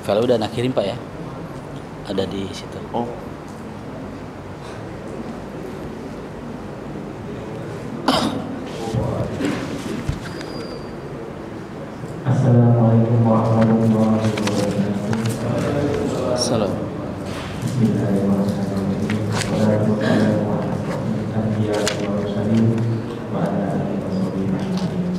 Kalau udah nak kirim Pak ya, ada di situ. Oh. Assalamualaikum warahmatullahi wabarakatuh. Salam. Bismillahirrahmanirrahim. Assalamualaikum warahmatullahi wabarakatuh. Wa ala alihi washabihi ajmain.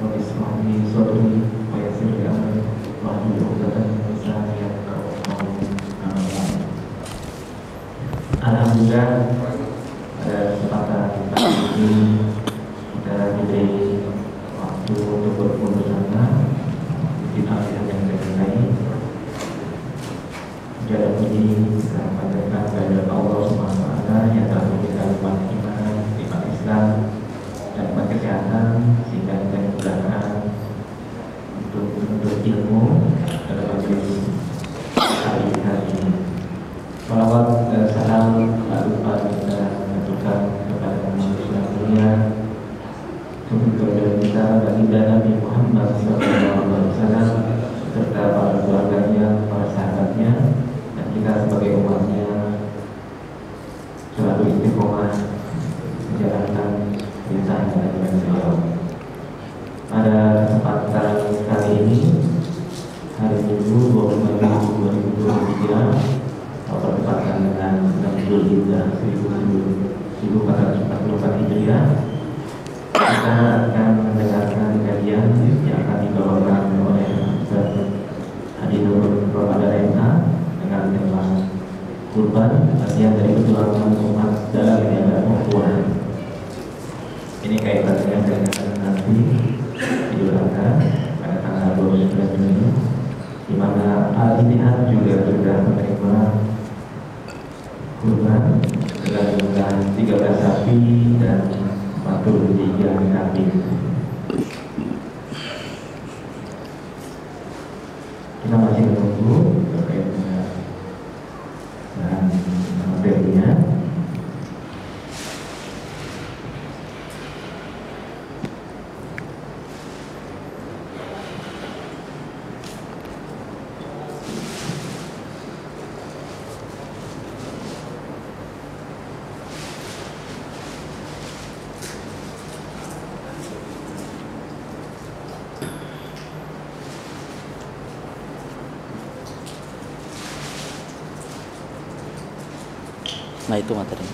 Wa bismihi sodri wa yassir li amri wahlul 'uqdatam min lisani yafqahu qawli. Alhamdulillah, pada kesempatan ini kita diberi waktu untuk berkumpul bersama di akhir yang terkait. Jalan ini kita panjatkan kepada Allah Subhanahu wa Ta'ala yang telah memberikan nikmat iman, nikmat Islam, dan nikmat kesehatan sehingga kita dimudahkan untuk menuntut ilmu dalam majelis hari ini. Salawat dan salam tak lupa kita aturkan kepada manusia dunia, kepada kita baginda Nabi Muhammad SAW serta para keluarganya, para sahabatnya, dan kita sebagai umatnya selalu istiqomah menjalankan perintah dan beliau. Pada kesempatan kali ini, hari Minggu 25 Juni 2023, atau bertepatan dengan 6 Zulhijjah 1444 Hijriah, kita akan mendengarkan kajian yang akan dibawakan oleh Ustaz Hadi Nur Ramadan dengan tema kurban, bagian dari perjuangan umat dalam menjaga ukhuwah. Ini kaitannya dengan nanti Idul Adha pada tanggal 29 Juni, di mana Al-Ittihad juga sudah menerima kurban dengan jumlah 13 sapi dan 43 kambing. Kita masih menunggu terkait dengan materinya. Nah itu materinya.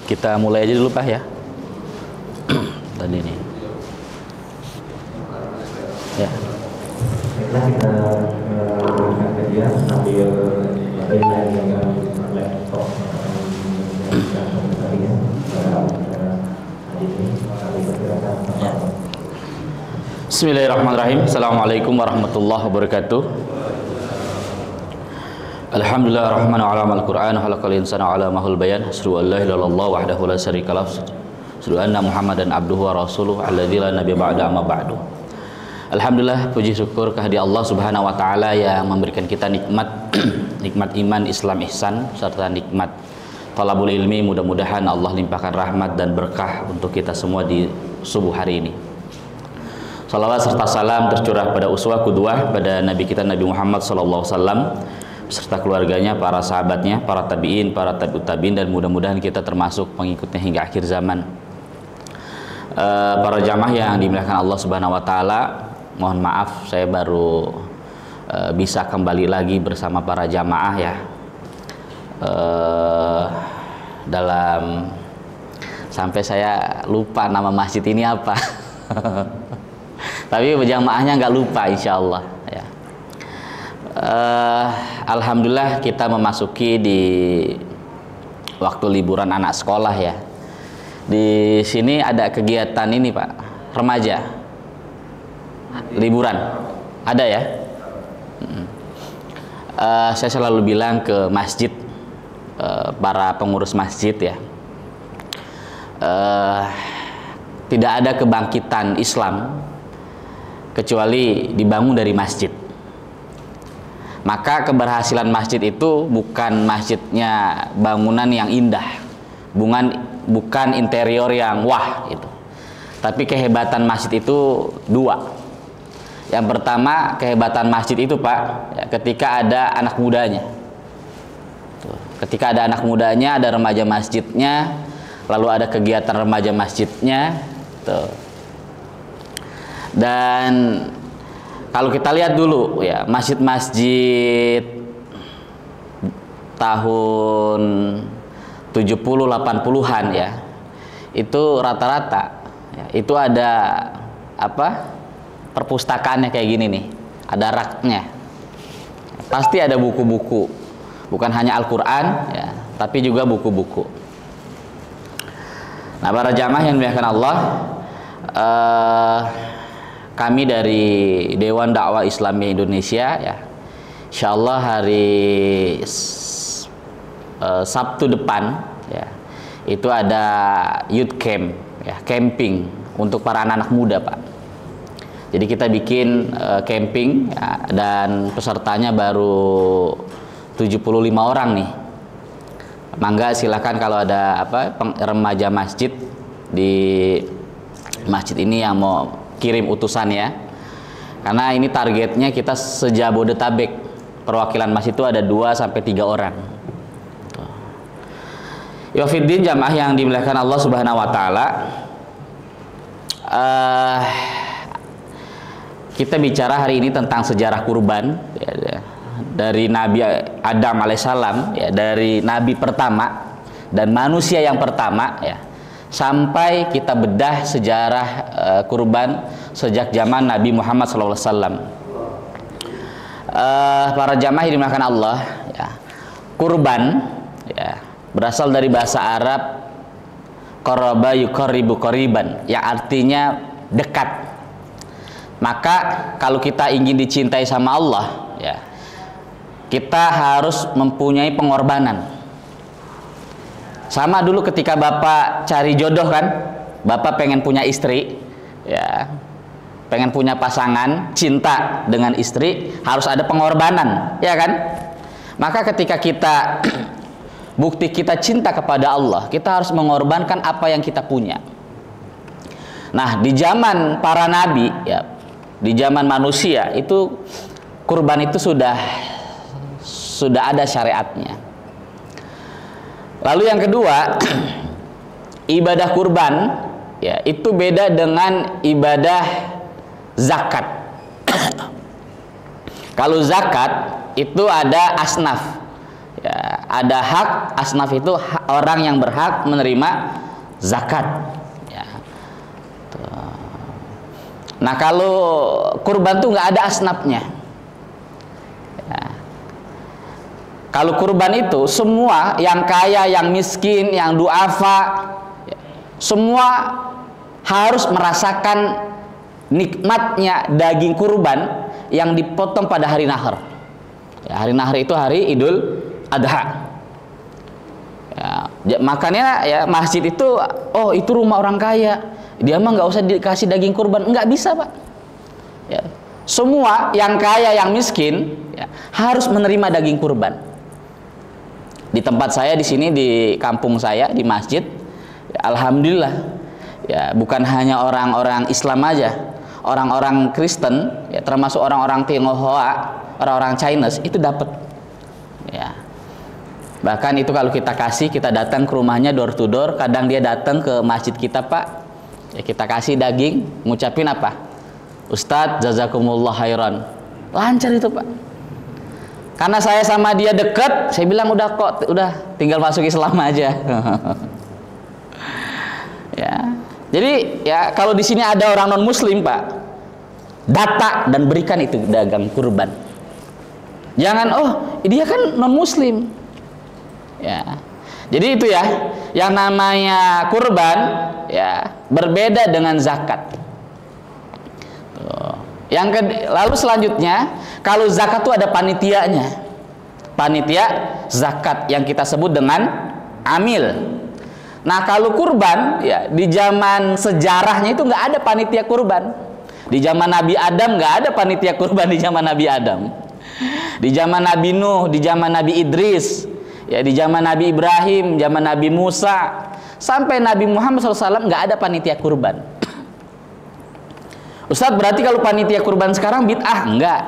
Kita mulai aja dulu Pak ya. Tadi nih. Ya. Baiklah, kita melakukan kajian sambil dengan laptop dan komentarnya pada hari ini. Kami persilakan. Bismillahirrahmanirrahim. Assalamualaikum warahmatullahi wabarakatuh. Alhamdulillah rahmanu alamal Qur'an khalaqal insana ala mahul bayan asyhadu an la ilaha illallah wahdahu la syarikalah asyhadu anna Muhammadan abduhu wa rasuluhu alladzi la nabiyya ba'da amma ba'du. Alhamdulillah, puji syukur kehadirat Allah Subhanahu wa taala yang memberikan kita nikmat nikmat iman, Islam, ihsan serta nikmat talabul ilmi. Mudah-mudahan Allah limpahkan rahmat dan berkah untuk kita semua di subuh hari ini. Salawat serta salam tercurah pada uswah qudwah pada Nabi kita Nabi Muhammad sallallahu alaihi wasallam beserta keluarganya, para sahabatnya, para tabi'in, para tabi'ut tabi'in, dan mudah-mudahan kita termasuk pengikutnya hingga akhir zaman. Para jamaah yang dimuliakan Allah Subhanahu wa taala, mohon maaf saya baru bisa kembali lagi bersama para jamaah ya. Dalam sampai saya lupa nama masjid ini apa. Tapi jamaahnya nggak lupa insya Allah ya. Alhamdulillah kita memasuki di waktu liburan anak sekolah ya. Di sini ada kegiatan ini Pak, remaja liburan ada ya. Saya selalu bilang ke masjid, para pengurus masjid ya, tidak ada kebangkitan Islam kecuali dibangun dari masjid. Maka keberhasilan masjid itu bukan masjidnya bangunan yang indah, bukan interior yang wah gitu. Tapi kehebatan masjid itu dua. Yang pertama, kehebatan masjid itu Pak, ya, ketika ada anak mudanya. Ketika ada anak mudanya, ada remaja masjidnya, lalu ada kegiatan remaja masjidnya. Tuh. Dan kalau kita lihat dulu ya, masjid-masjid tahun 70-80-an ya, itu rata-rata ya, itu ada apa? Perpustakaannya kayak gini nih, ada raknya. Pasti ada buku-buku, bukan hanya Al-Quran ya, tapi juga buku-buku. Nah, para jamaah yang dimuliakan Allah, kami dari Dewan Dakwah Islamiyah Indonesia ya, insyaallah hari Sabtu depan ya, itu ada youth camp ya, camping untuk para anak-anak muda Pak. Jadi kita bikin camping ya, dan pesertanya baru 75 orang nih. Mangga silakan kalau ada remaja masjid di masjid ini yang mau kirim utusan ya. Karena ini targetnya kita se-Jabodetabek. Perwakilan masjid itu ada 2-3 orang. Yafiddin jamaah yang dimuliakan Allah Subhanahu wa taala. Kita bicara hari ini tentang sejarah kurban ya, dari Nabi Adam alaihissalam ya, dari Nabi pertama dan manusia yang pertama ya, sampai kita bedah sejarah kurban sejak zaman Nabi Muhammad SAW. Para jamaah yang dimuliakan Allah ya, kurban ya, berasal dari bahasa Arab qaraba yuqarribu qariban, yang artinya dekat. Maka kalau kita ingin dicintai sama Allah ya, kita harus mempunyai pengorbanan. Sama dulu ketika Bapak cari jodoh kan, Bapak pengen punya istri ya, pengen punya pasangan, cinta dengan istri, harus ada pengorbanan ya kan. Maka ketika kita bukti kita cinta kepada Allah, kita harus mengorbankan apa yang kita punya. Nah, di zaman para nabi ya, di zaman manusia itu kurban itu sudah ada syariatnya. Lalu yang kedua, ibadah kurban ya, itu beda dengan ibadah zakat. Kalau zakat itu ada asnaf ya, ada hak. Asnaf itu orang yang berhak menerima zakat ya. Nah, kalau kurban tuh nggak ada asnafnya ya. Kalau kurban itu semua, yang kaya, yang miskin, yang duafa ya, semua harus merasakan nikmatnya daging kurban yang dipotong pada hari nahar ya. Hari nahar itu hari Idul Adha ya. Makanya ya, masjid itu, oh itu rumah orang kaya, dia mah nggak usah dikasih daging kurban. Nggak bisa Pak ya. Semua yang kaya, yang miskin ya, harus menerima daging kurban. Di tempat saya di sini, di kampung saya, di masjid ya, alhamdulillah ya, bukan hanya orang-orang Islam aja, orang-orang Kristen ya, termasuk orang-orang Tionghoa, orang-orang Chinese itu dapat ya. Bahkan itu kalau kita kasih, kita datang ke rumahnya door to door, kadang dia datang ke masjid kita Pak ya, kita kasih daging, ngucapin apa? Ustadz jazakumullah khairan. Lancar itu Pak. Karena saya sama dia deket, saya bilang udah tinggal masuk Islam aja. Ya. Jadi ya, kalau di sini ada orang non muslim Pak, data dan berikan itu dagang kurban. Jangan, oh dia kan non muslim. Ya. Jadi itu ya, yang namanya kurban ya berbeda dengan zakat. Tuh. Lalu selanjutnya, kalau zakat itu ada panitianya. Panitia zakat yang kita sebut dengan amil. Nah, kalau kurban ya di zaman sejarahnya itu nggak ada panitia kurban. Di zaman Nabi Adam nggak ada panitia kurban di zaman Nabi Adam. Di zaman Nabi Nuh, di zaman Nabi Idris, ya di zaman Nabi Ibrahim, zaman Nabi Musa, sampai Nabi Muhammad SAW nggak ada panitia kurban. Ustadz, berarti kalau panitia kurban sekarang bid'ah? Enggak.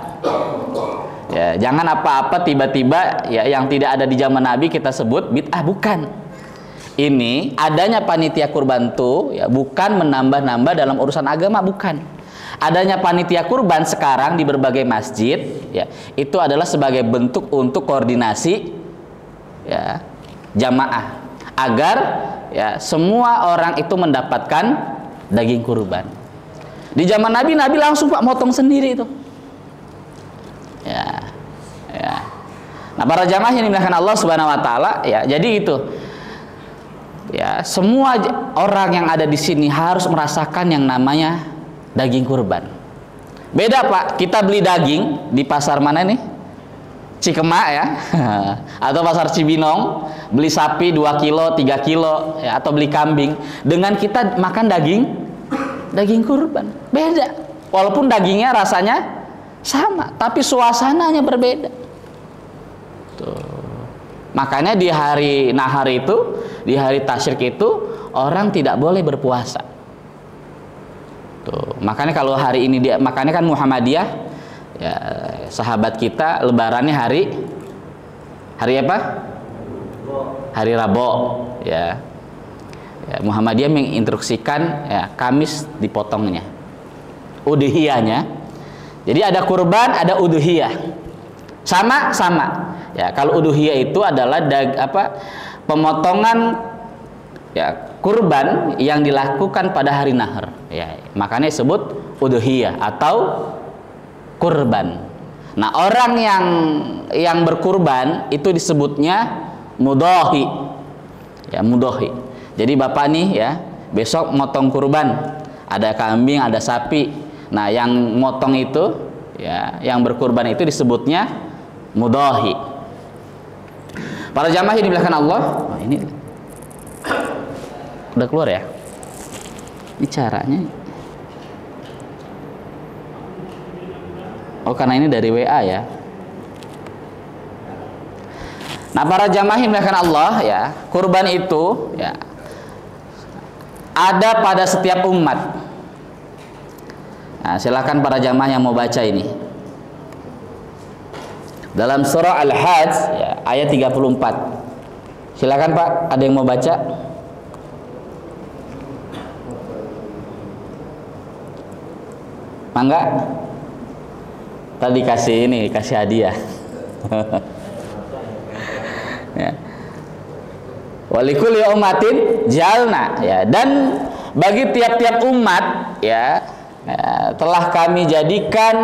Ya, jangan apa-apa tiba-tiba ya yang tidak ada di zaman Nabi kita sebut bid'ah, bukan. Ini adanya panitia kurban tuh ya bukan menambah-nambah dalam urusan agama, bukan. Adanya panitia kurban sekarang di berbagai masjid ya itu adalah sebagai bentuk untuk koordinasi ya jamaah agar ya semua orang itu mendapatkan daging kurban. Di zaman Nabi langsung Pak motong sendiri itu. Ya. Nah, para jamaah yang dimuliakan Allah Subhanahu wa taala ya, jadi itu. Ya, semua orang yang ada di sini harus merasakan yang namanya daging kurban. Beda Pak, kita beli daging di pasar mana nih? Cikemak ya. Atau pasar Cibinong, beli sapi 2 kilo, 3 kilo ya, atau beli kambing. Dengan kita makan daging kurban. Beda. Walaupun dagingnya rasanya sama, tapi suasananya berbeda. Tuh. Makanya di hari nahar itu, di hari tasyrik itu orang tidak boleh berpuasa. Tuh. Makanya kalau hari ini makanya kan Muhammadiyah ya, sahabat kita lebarannya hari apa? Hari Rabu ya. Ya, Muhammadiyah menginstruksikan ya Kamis dipotongnya. Udhiyahnya. Jadi ada kurban, ada udhiyah. Sama. Ya, kalau udhiyah itu adalah pemotongan ya kurban yang dilakukan pada hari nahar. Ya, makanya disebut udhiyah atau kurban. Nah, orang yang berkurban itu disebutnya mudhahi. Ya, mudhahi. Jadi Bapak nih ya, besok motong kurban. Ada kambing, ada sapi. Nah, yang motong itu ya, yang berkurban itu disebutnya mudhahi. Para jamaah yang dimuliakan Allah, oh, ini udah keluar ya? Ini caranya. Oh, karena ini dari WA ya. Nah, para jamaah yang dimuliakan Allah ya, kurban itu ya ada pada setiap umat. Nah, silakan para jamaah yang mau baca ini. Dalam surah Al-Hajj ya, ayat 34. Silakan Pak, ada yang mau baca? Mangga? Tadi kasih hadiah. Ya. Walikulli ummatin jalna ya, dan bagi tiap-tiap umat ya, telah kami jadikan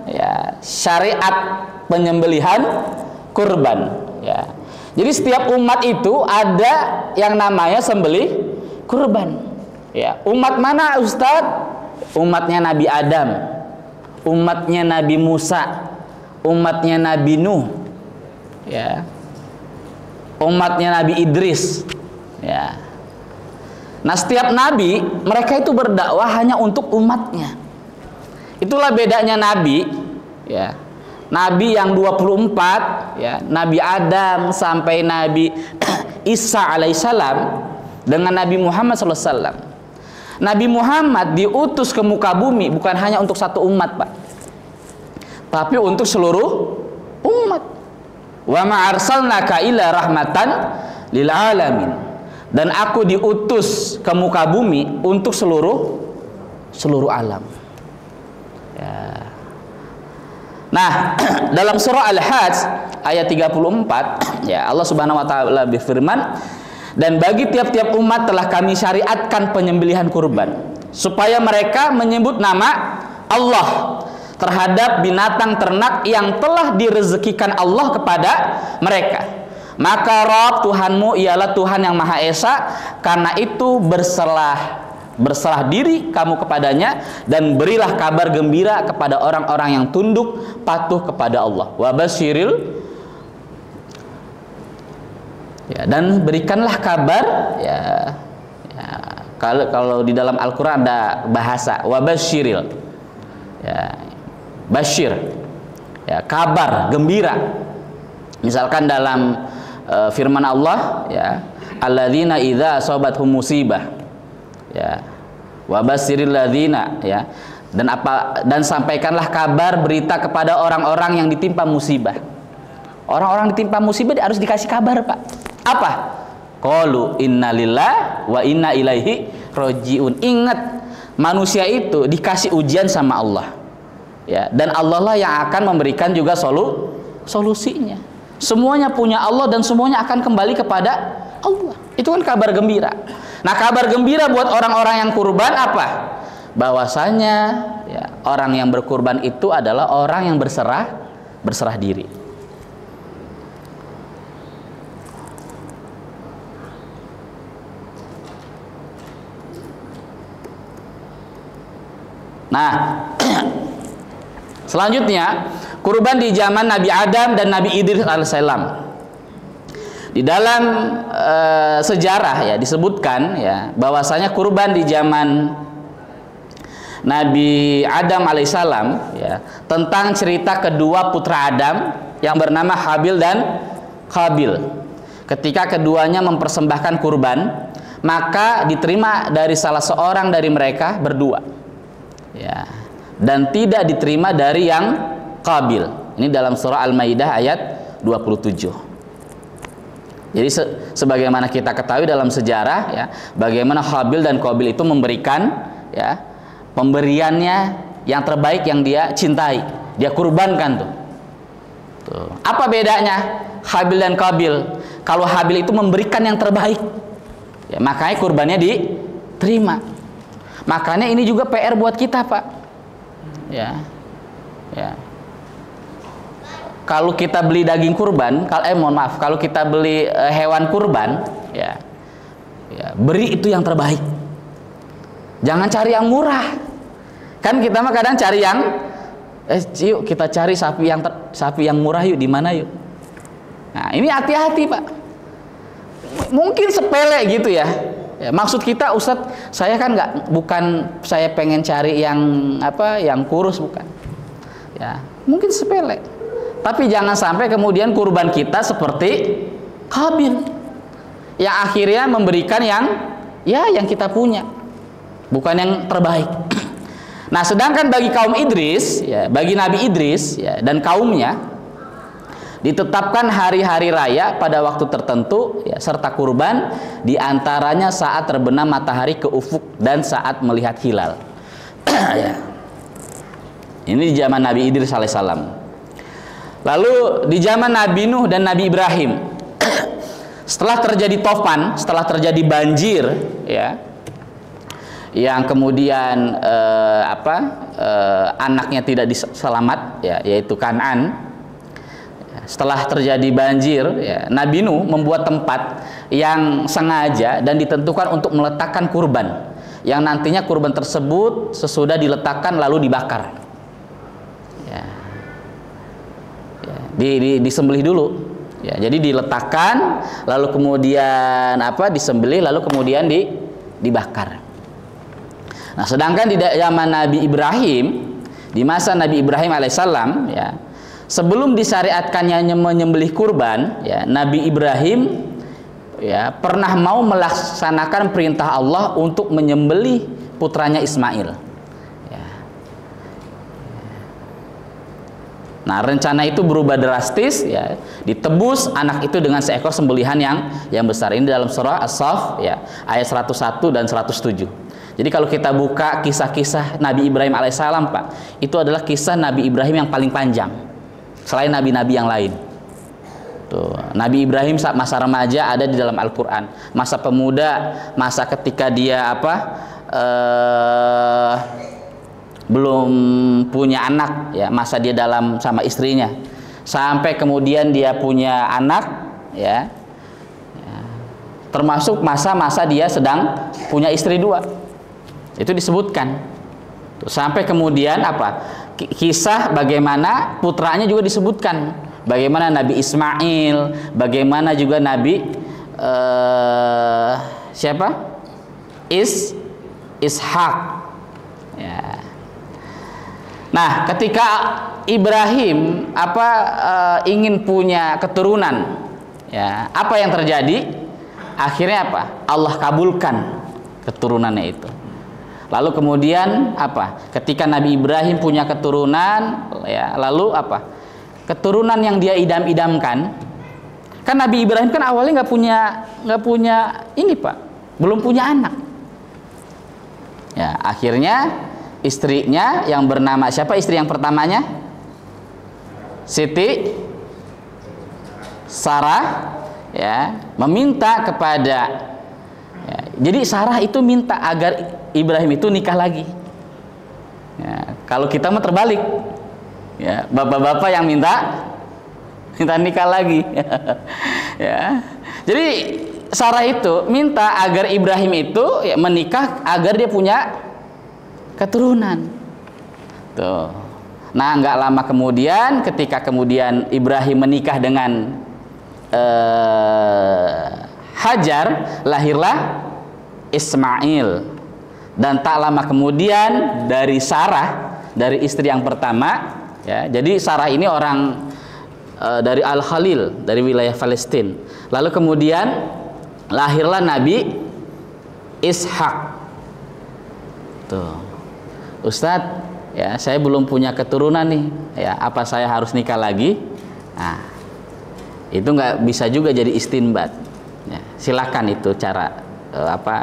ya syariat penyembelihan kurban ya. Jadi setiap umat itu ada yang namanya sembelih kurban ya. Umat mana Ustadz? Umatnya Nabi Adam, umatnya Nabi Musa, umatnya Nabi Nuh ya, umatnya Nabi Idris ya. Nah, setiap nabi mereka itu berdakwah hanya untuk umatnya. Itulah bedanya nabi ya. Nabi yang 24 ya, Nabi Adam sampai Nabi Isa alaihissalam dengan Nabi Muhammad SAW. Nabi Muhammad diutus ke muka bumi bukan hanya untuk satu umat Pak, tapi untuk seluruh umat. Wa ma arsalnaka illa rahmatan lil alamin. Dan aku diutus ke muka bumi untuk seluruh alam. Ya. Nah, dalam surah Al-Hajj ayat 34 ya, Allah Subhanahu wa taala berfirman, dan bagi tiap-tiap umat telah kami syariatkan penyembelihan kurban supaya mereka menyebut nama Allah terhadap binatang ternak yang telah direzekikan Allah kepada mereka. Maka Rabb Tuhanmu ialah Tuhan yang Maha Esa, karena itu berserah diri kamu kepadanya dan berilah kabar gembira kepada orang-orang yang tunduk patuh kepada Allah. Wa basyiril, ya, dan berikanlah kabar, ya, kalau di dalam Al-Quran ada bahasa wabasyiril, ya, basyir, ya, kabar gembira. Misalkan dalam firman Allah, ya, alladzina idza asabathum musibah, ya, wabasyiril ladzina, ya, dan sampaikanlah kabar berita kepada orang-orang yang ditimpa musibah. Orang-orang ditimpa musibah harus dikasih kabar, Pak. Apa? Qalu innalillahi wa inna ilaihi rajiun. Ingat, manusia itu dikasih ujian sama Allah, ya, dan Allah lah yang akan memberikan juga solusinya. Semuanya punya Allah dan semuanya akan kembali kepada Allah. Itu kan kabar gembira. Nah, kabar gembira buat orang-orang yang kurban apa? Bahwasanya, ya, orang yang berkurban itu adalah orang yang berserah diri. Nah, selanjutnya kurban di zaman Nabi Adam dan Nabi Idris alaihissalam. Di dalam sejarah, ya, disebutkan, ya, bahwasanya kurban di zaman Nabi Adam alaihissalam, ya, tentang cerita kedua putra Adam yang bernama Habil dan Qabil. Ketika keduanya mempersembahkan kurban, maka diterima dari salah seorang dari mereka berdua, ya, dan tidak diterima dari yang Qabil. Ini dalam surah Al-Maidah ayat 27. Jadi sebagaimana kita ketahui dalam sejarah, ya, bagaimana Habil dan Qabil itu memberikan, ya, pemberiannya yang terbaik yang dia cintai, dia kurbankan tuh. Apa bedanya Habil dan Qabil? Kalau Habil itu memberikan yang terbaik, ya, makanya kurbannya diterima. Makanya ini juga PR buat kita, Pak. Ya, ya. Kalau kita beli daging kurban, kalau kita beli hewan kurban, ya, ya, beri itu yang terbaik. Jangan cari yang murah. Kan kita mah kadang cari yang, yuk kita cari sapi yang murah yuk, di mana yuk. Nah, ini hati-hati, Pak. Mungkin sepele gitu ya. Ya, maksud kita, Ustadz, saya kan bukan saya pengen cari yang yang kurus, bukan. Ya, mungkin sepele. Tapi jangan sampai kemudian kurban kita seperti Qabil, yang akhirnya memberikan yang kita punya, bukan yang terbaik. Nah, sedangkan bagi kaum Idris, ya, bagi Nabi Idris, ya, dan kaumnya, ditetapkan hari-hari raya pada waktu tertentu, ya, serta kurban diantaranya saat terbenam matahari ke ufuk dan saat melihat hilal. Ya. Ini di zaman Nabi Idris alaihissalam. Lalu di zaman Nabi Nuh dan Nabi Ibrahim, setelah terjadi tofan, setelah terjadi banjir, ya, yang kemudian anaknya tidak diselamat, ya, yaitu Kan'an. Setelah terjadi banjir, ya, Nabi Nuh membuat tempat yang sengaja dan ditentukan untuk meletakkan kurban, yang nantinya kurban tersebut sesudah diletakkan lalu dibakar, ya. Disembelih dulu, ya, jadi diletakkan lalu kemudian disembelih lalu kemudian dibakar. Nah, sedangkan di zaman Nabi Ibrahim, di masa Nabi Ibrahim alaihissalam, ya, sebelum disyariatkannya menyembelih kurban, ya, Nabi Ibrahim, ya, pernah mau melaksanakan perintah Allah untuk menyembelih putranya Ismail. Nah, rencana itu berubah drastis, ya, ditebus anak itu dengan seekor sembelihan yang besar. Ini dalam surah As-Saff, ya, ayat 101 dan 107. Jadi kalau kita buka kisah-kisah Nabi Ibrahim alaihissalam, Pak, itu adalah kisah Nabi Ibrahim yang paling panjang selain nabi-nabi yang lain. Tuh, Nabi Ibrahim saat masa remaja ada di dalam Al-Qur'an, masa pemuda, masa ketika dia belum punya anak, ya, masa dia dalam sama istrinya, sampai kemudian dia punya anak, ya, termasuk masa-masa dia sedang punya istri dua, itu disebutkan. Sampai kemudian apa? Kisah bagaimana putranya juga disebutkan, bagaimana Nabi Ismail, bagaimana juga Nabi siapa? Ishak. Ya. Nah, ketika Ibrahim ingin punya keturunan, ya, apa yang terjadi? Akhirnya apa? Allah kabulkan keturunannya itu. Lalu kemudian apa? Ketika Nabi Ibrahim punya keturunan, ya, lalu apa? Keturunan yang dia idam-idamkan. Kan Nabi Ibrahim kan awalnya nggak punya ini, Pak, belum punya anak. Ya, akhirnya istrinya yang bernama siapa? Istri yang pertamanya Siti Sarah, ya, meminta kepada, ya, jadi Sarah itu minta agar Ibrahim itu nikah lagi. Ya, kalau kita mah terbalik, ya, bapak-bapak yang minta nikah lagi. Ya, jadi Sarah itu minta agar Ibrahim itu, ya, menikah agar dia punya keturunan. Tuh. Nah, nggak lama kemudian, ketika kemudian Ibrahim menikah dengan Hajar, lahirlah Ismail. Dan tak lama kemudian dari Sarah, dari istri yang pertama, ya, jadi Sarah ini orang dari Al-Khalil, dari wilayah Palestina. Lalu kemudian lahirlah Nabi Ishak. Tuh. Ustadz, ya, saya belum punya keturunan nih, ya, apa saya harus nikah lagi? Nah, itu nggak bisa juga jadi istinbat, ya, silakan itu cara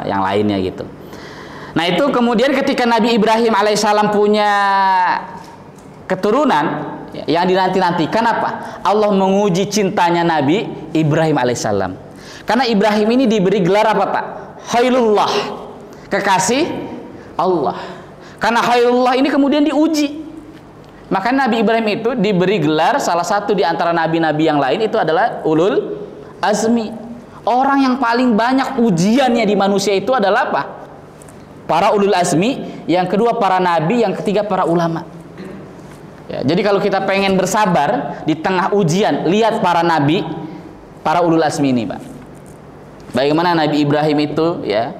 yang lainnya gitu. Nah, itu kemudian ketika Nabi Ibrahim alaihissalam punya keturunan, ya, yang dinanti-nantikan apa? Allah menguji cintanya Nabi Ibrahim alaihissalam. Karena Ibrahim ini diberi gelar apa, Pak? Khairullah, kekasih Allah. Karena khairullah ini kemudian diuji. Maka Nabi Ibrahim itu diberi gelar, salah satu di antara nabi-nabi yang lain itu adalah ulul azmi. Orang yang paling banyak ujiannya di manusia itu adalah apa? Para ulul azmi, yang kedua para nabi, yang ketiga para ulama. Ya, jadi kalau kita pengen bersabar di tengah ujian, lihat para nabi, para ulul azmi ini, Pak. Bagaimana Nabi Ibrahim itu, ya,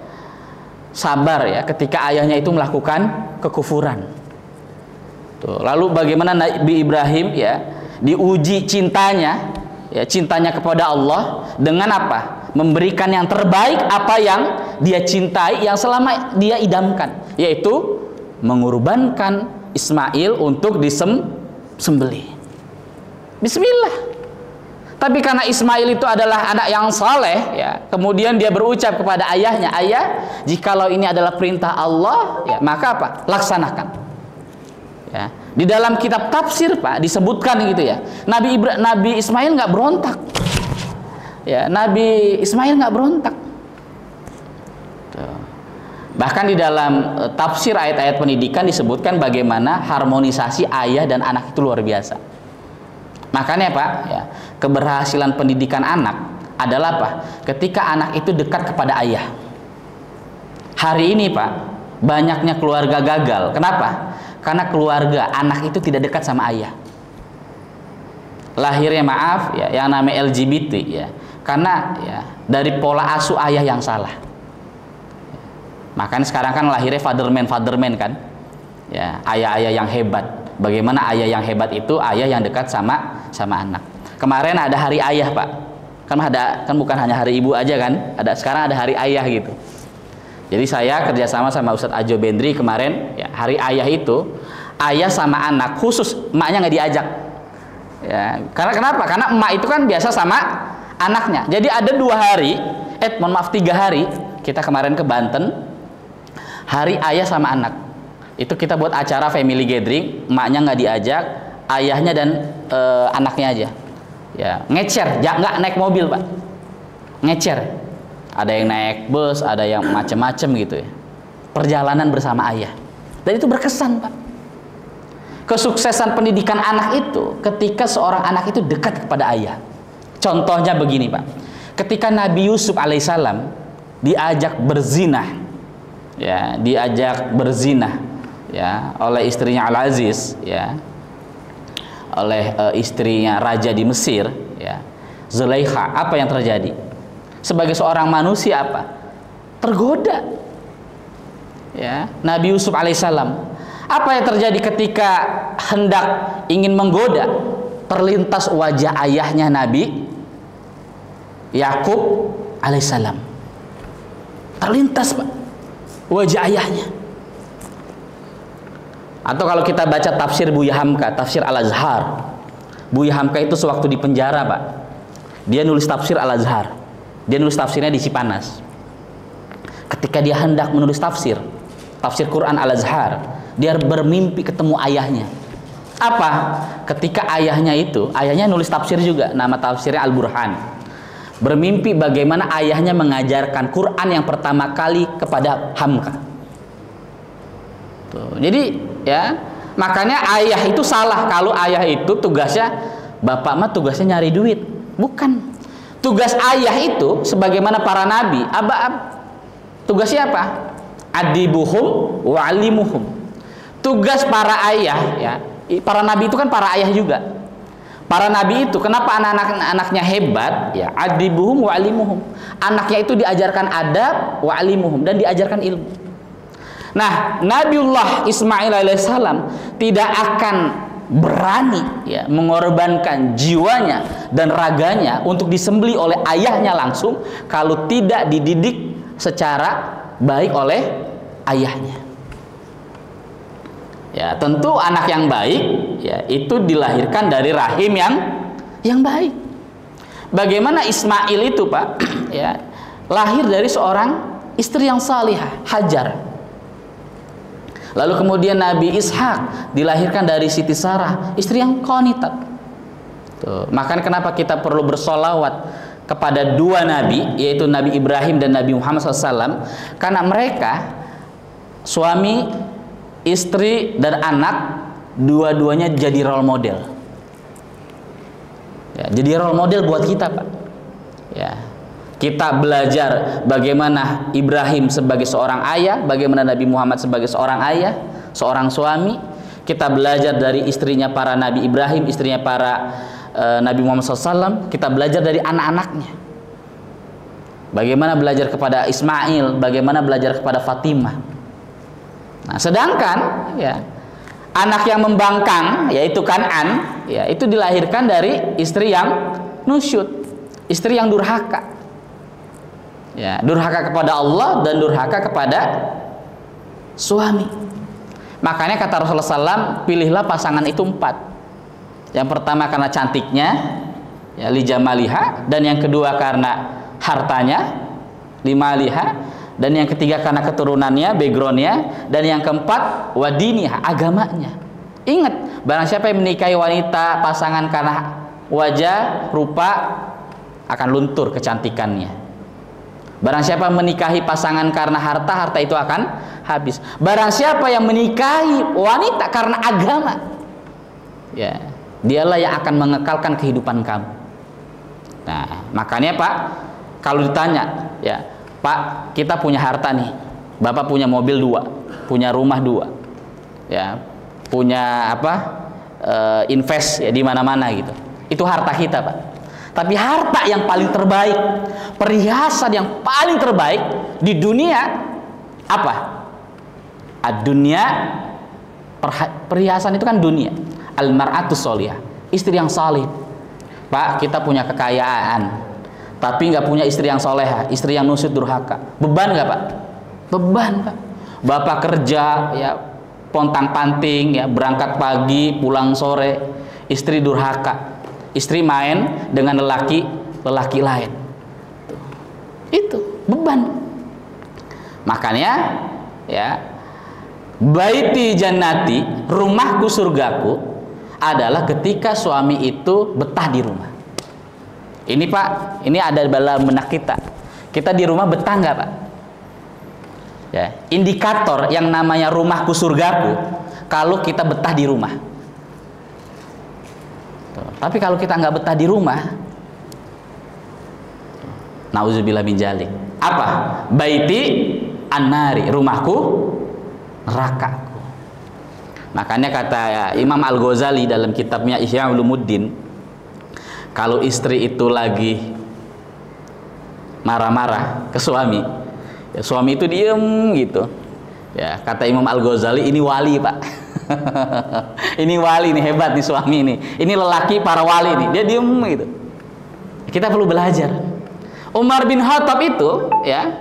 sabar, ya, ketika ayahnya itu melakukan kekufuran. Tuh, lalu bagaimana Nabi Ibrahim, ya, diuji cintanya, ya, cintanya kepada Allah dengan apa? Memberikan yang terbaik apa yang dia cintai, yang selama dia idamkan, yaitu mengorbankan Ismail untuk disembelih. Bismillah. Tapi karena Ismail itu adalah anak yang saleh, ya, kemudian dia berucap kepada ayahnya, ayah, jikalau ini adalah perintah Allah, ya, maka apa? Laksanakan. Ya, di dalam kitab tafsir, Pak, disebutkan gitu, ya, Nabi Ismail nggak berontak. Ya, Nabi Ismail nggak berontak. Tuh. Bahkan di dalam tafsir ayat-ayat pendidikan disebutkan bagaimana harmonisasi ayah dan anak itu luar biasa. Makanya, Pak, ya, keberhasilan pendidikan anak adalah apa? Ketika anak itu dekat kepada ayah. Hari ini, Pak, banyaknya keluarga gagal. Kenapa? Karena keluarga anak itu tidak dekat sama ayah. Lahirnya, maaf, ya, yang namanya LGBT, ya, karena, ya, dari pola asuh ayah yang salah. Makanya sekarang kan lahirnya fatherman kan, ya, ayah-ayah yang hebat. Bagaimana ayah yang hebat itu ayah yang dekat sama anak. Kemarin ada hari ayah, Pak. Kan bukan hanya hari ibu aja kan? Sekarang ada hari ayah gitu. Jadi saya kerjasama sama Ustadz Ajo Bendri kemarin, ya, hari ayah itu ayah sama anak, khusus emaknya nggak diajak. Ya, karena kenapa? Karena emak itu kan biasa sama anaknya. Jadi ada 2 hari, 3 hari kita kemarin ke Banten, hari ayah sama anak. Itu kita buat acara family gathering, emaknya nggak diajak, ayahnya dan anaknya aja. Ya, ngecer, nggak naik mobil, Pak. Ngecer. Ada yang naik bus, ada yang macem-macem gitu, ya. Perjalanan bersama ayah. Dan itu berkesan, Pak. kesuksesan pendidikan anak itu ketika seorang anak itu dekat kepada ayah. Contohnya begini Pak, ketika Nabi Yusuf alaihissalam diajak berzinah, ya, oleh istrinya Al-Aziz, ya, oleh istrinya raja di Mesir, ya, Zulaikha. Apa yang terjadi? Sebagai seorang manusia apa? Tergoda. Ya, Nabi Yusuf alaihissalam. Apa yang terjadi ketika hendak ingin menggoda? Terlintas wajah ayahnya Nabi Yakub alaihissalam. Terlintas Pak, wajah ayahnya. Atau kalau kita baca tafsir Buya Hamka, tafsir Al-Azhar. Buya Hamka itu sewaktu di penjara Pak, dia nulis tafsir Al-Azhar. Dia nulis tafsirnya di Cipanas. Ketika dia hendak menulis tafsir Quran Al-Azhar, dia bermimpi ketemu ayahnya. Apa? Ketika ayahnya nulis tafsir juga, nama tafsirnya Al-Burhan. Bermimpi bagaimana ayahnya mengajarkan Quran yang pertama kali kepada Hamka. Tuh, jadi ya, makanya ayah itu salah kalau ayah itu tugasnya, bapak mah tugasnya nyari duit. Bukan. Tugas ayah itu sebagaimana para nabi, tugasnya apa? Adibuhum wa'alimuhum. Tugas para ayah, ya, para nabi itu kan para ayah juga. Para nabi itu kenapa anak-anaknya hebat? Ya, adibuhum wa'alimuhum. Anaknya itu diajarkan adab wa'alimuhum, dan diajarkan ilmu. Nah, Nabiullah Ismail alaihissalam tidak akan berani, ya, mengorbankan jiwanya dan raganya untuk disembelih oleh ayahnya langsung kalau tidak dididik secara baik oleh ayahnya. Ya, tentu anak yang baik, ya, itu dilahirkan dari rahim yang baik. Bagaimana Ismail itu Pak, ya, lahir dari seorang istri yang salihah, Hajar. Lalu kemudian Nabi Ishak dilahirkan dari Siti Sarah, istri yang qanitat. Tuh, makanya kenapa kita perlu bersolawat kepada dua nabi, yaitu Nabi Ibrahim dan Nabi Muhammad SAW, karena mereka suami, istri, dan anak dua-duanya jadi role model. Ya, jadi role model buat kita Pak. Ya, kita belajar bagaimana Ibrahim sebagai seorang ayah, bagaimana Nabi Muhammad sebagai seorang ayah, seorang suami. Kita belajar dari istrinya para Nabi Ibrahim, istrinya para Nabi Muhammad SAW. Kita belajar dari anak-anaknya. Bagaimana belajar kepada Ismail, bagaimana belajar kepada Fatimah. Nah, sedangkan ya, anak yang membangkang, yaitu Kan'an, ya, itu dilahirkan dari istri yang nusyud, istri yang durhaka. Ya, durhaka kepada Allah dan durhaka kepada suami. Makanya kata Rasulullah SAW, pilihlah pasangan itu 4. Yang pertama karena cantiknya, ya, lijamaliha, dan yang kedua karena hartanya, limaliha, dan yang ketiga karena keturunannya, backgroundnya, dan yang keempat wadiniha, agamanya. Ingat, barang siapa yang menikahi wanita pasangan karena wajah, rupa, akan luntur kecantikannya. Barang siapa menikahi pasangan karena harta, harta itu akan habis. Barang siapa yang menikahi wanita karena agama, ya, dialah yang akan mengekalkan kehidupan kamu. Nah, makanya Pak, kalau ditanya, ya, Pak, kita punya harta nih, Bapak punya mobil 2, punya rumah 2, ya, punya apa, invest ya di mana-mana gitu. Itu harta kita Pak. Tapi harta yang paling terbaik, perhiasan yang paling terbaik di dunia apa? Ad-dunya, perhiasan itu kan dunia. Al-mar'atus sholihah, istri yang salih. Pak, kita punya kekayaan, tapi nggak punya istri yang soleha, istri yang nusyud durhaka. Beban nggak Pak? Beban Pak. Bapak kerja, ya, pontang-panting, ya, berangkat pagi, pulang sore, istri durhaka. Istri main dengan lelaki lain. Itu beban. Makanya, ya, baiti jannati, rumahku surgaku, adalah ketika suami itu betah di rumah. Ini Pak, ini ada dalam benak kita. Kita di rumah betah nggak Pak? Ya, indikator yang namanya rumahku surgaku, kalau kita betah di rumah. Tapi kalau kita nggak betah di rumah, nauzubillah min dzalik. Apa? Baiti annari, rumahku nerakaku. Makanya kata Imam Al-Ghazali dalam kitabnya Ihya Ulumuddin, kalau istri itu lagi marah-marah ke suami, ya suami itu diem gitu. Ya, kata Imam Al-Ghazali, ini wali, Pak. Ini wali nih, hebat nih suami ini. Ini lelaki para wali nih, dia diem gitu. Kita perlu belajar. Umar bin Khattab itu, ya,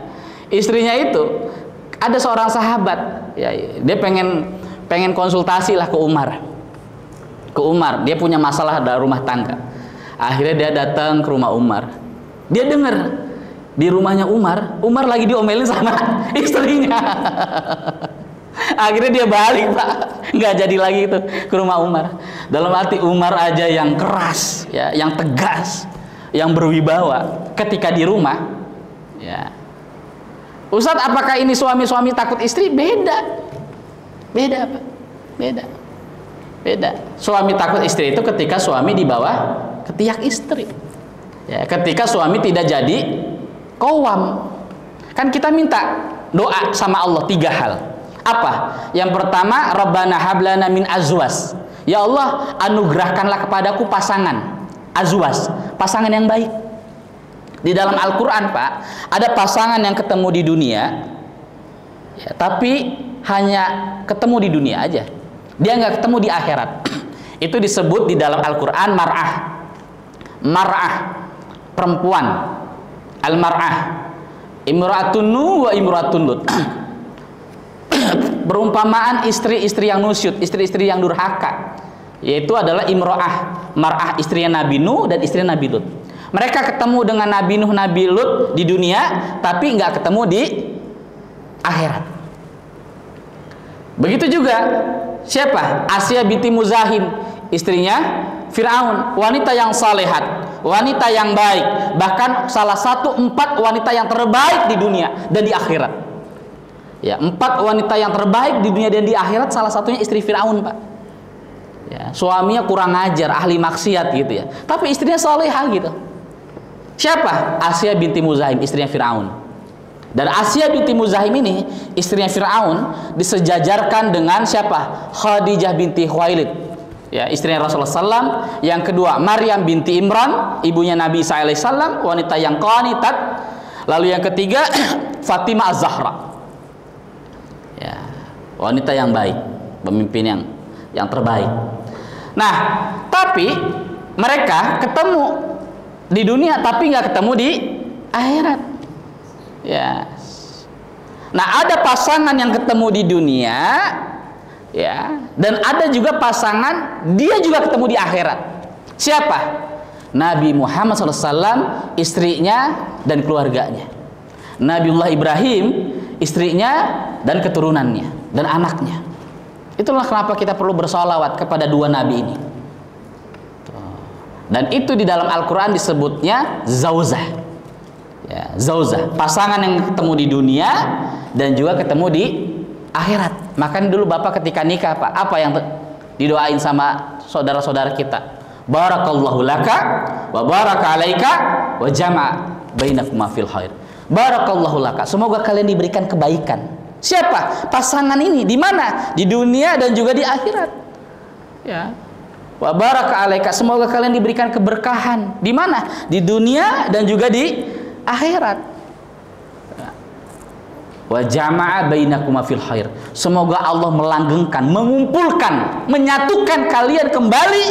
istrinya itu ada seorang sahabat, ya, dia pengen konsultasi lah ke Umar. Ke Umar, dia punya masalah dalam rumah tangga. Akhirnya dia datang ke rumah Umar. Dia dengar di rumahnya Umar lagi diomelin sama istrinya. Akhirnya dia balik, Pak. Nggak jadi lagi itu ke rumah Umar. Dalam arti Umar aja yang keras, ya, yang tegas, yang berwibawa ketika di rumah, ya. Ustadz, apakah ini suami-suami takut istri? Beda, Pak. Beda. Suami takut istri itu ketika suami di bawah ketiak istri. Ya, ketika suami tidak jadi qawwam. Kan kita minta doa sama Allah 3 hal. Apa? Yang pertama, Rabbana hablana min azwas. Ya Allah, anugerahkanlah kepadaku pasangan azwas, pasangan yang baik. Di dalam Al-Quran, Pak, ada pasangan yang ketemu di dunia, ya, tapi hanya ketemu di dunia aja. Dia nggak ketemu di akhirat. Itu disebut di dalam Al-Quran mar'ah, perempuan. Al-mar'ah, imra'atun Nuh wa imra'atun Lut. Perumpamaan istri-istri yang nusyud, istri-istri yang durhaka, yaitu adalah imra'ah, mar'ah, istrinya Nabi Nuh dan istrinya Nabi Lut. Mereka ketemu dengan Nabi Nuh, Nabi Lut di dunia, tapi nggak ketemu di akhirat. Begitu juga siapa? Asya binti Muzahim, istrinya Fir'aun, wanita yang salehat, wanita yang baik, bahkan salah satu 4 wanita yang terbaik di dunia dan di akhirat. Ya, 4 wanita yang terbaik di dunia dan di akhirat, salah satunya istri Fir'aun, Pak. Ya, suaminya kurang ajar, ahli maksiat gitu ya, tapi istrinya salehah gitu. Siapa? Asya binti Muzahim, istrinya Fir'aun. Dan Asya binti Muzahim ini, istrinya Fir'aun, disejajarkan dengan siapa? Khadijah binti Khuwailid, ya, istrinya Rasulullah SAW. Yang kedua, Maryam binti Imran, ibunya Nabi Isa alaihissalam, wanita yang qanitat. Lalu yang ketiga, Fatimah Az-Zahra, ya, wanita yang baik, pemimpin yang terbaik. Nah, tapi mereka ketemu di dunia, tapi nggak ketemu di akhirat. Ya. Nah, ada pasangan yang ketemu di dunia, ya, dan ada juga pasangan dia juga ketemu di akhirat. Siapa? Nabi Muhammad SAW, istrinya dan keluarganya. Nabiullah Ibrahim, istrinya dan keturunannya dan anaknya. Itulah kenapa kita perlu bersolawat kepada 2 nabi ini. Dan itu di dalam Al-Quran disebutnya zauzah, ya, zauzah, pasangan yang ketemu di dunia dan juga ketemu di akhirat. Makanya dulu Bapak ketika nikah, Pak, apa yang didoain sama saudara-saudara kita? Barakallahu laka wa baraka alaika wa jama'a bainakuma fil khair. Barakallahu laka, semoga kalian diberikan kebaikan. Siapa? Pasangan ini di mana? Di dunia dan juga di akhirat. Ya. Wa baraka alaika, semoga kalian diberikan keberkahan. Di mana? Di dunia dan juga di akhirat. Wa jama'a bainakuma fil khair. Semoga Allah melanggengkan, mengumpulkan, menyatukan kalian kembali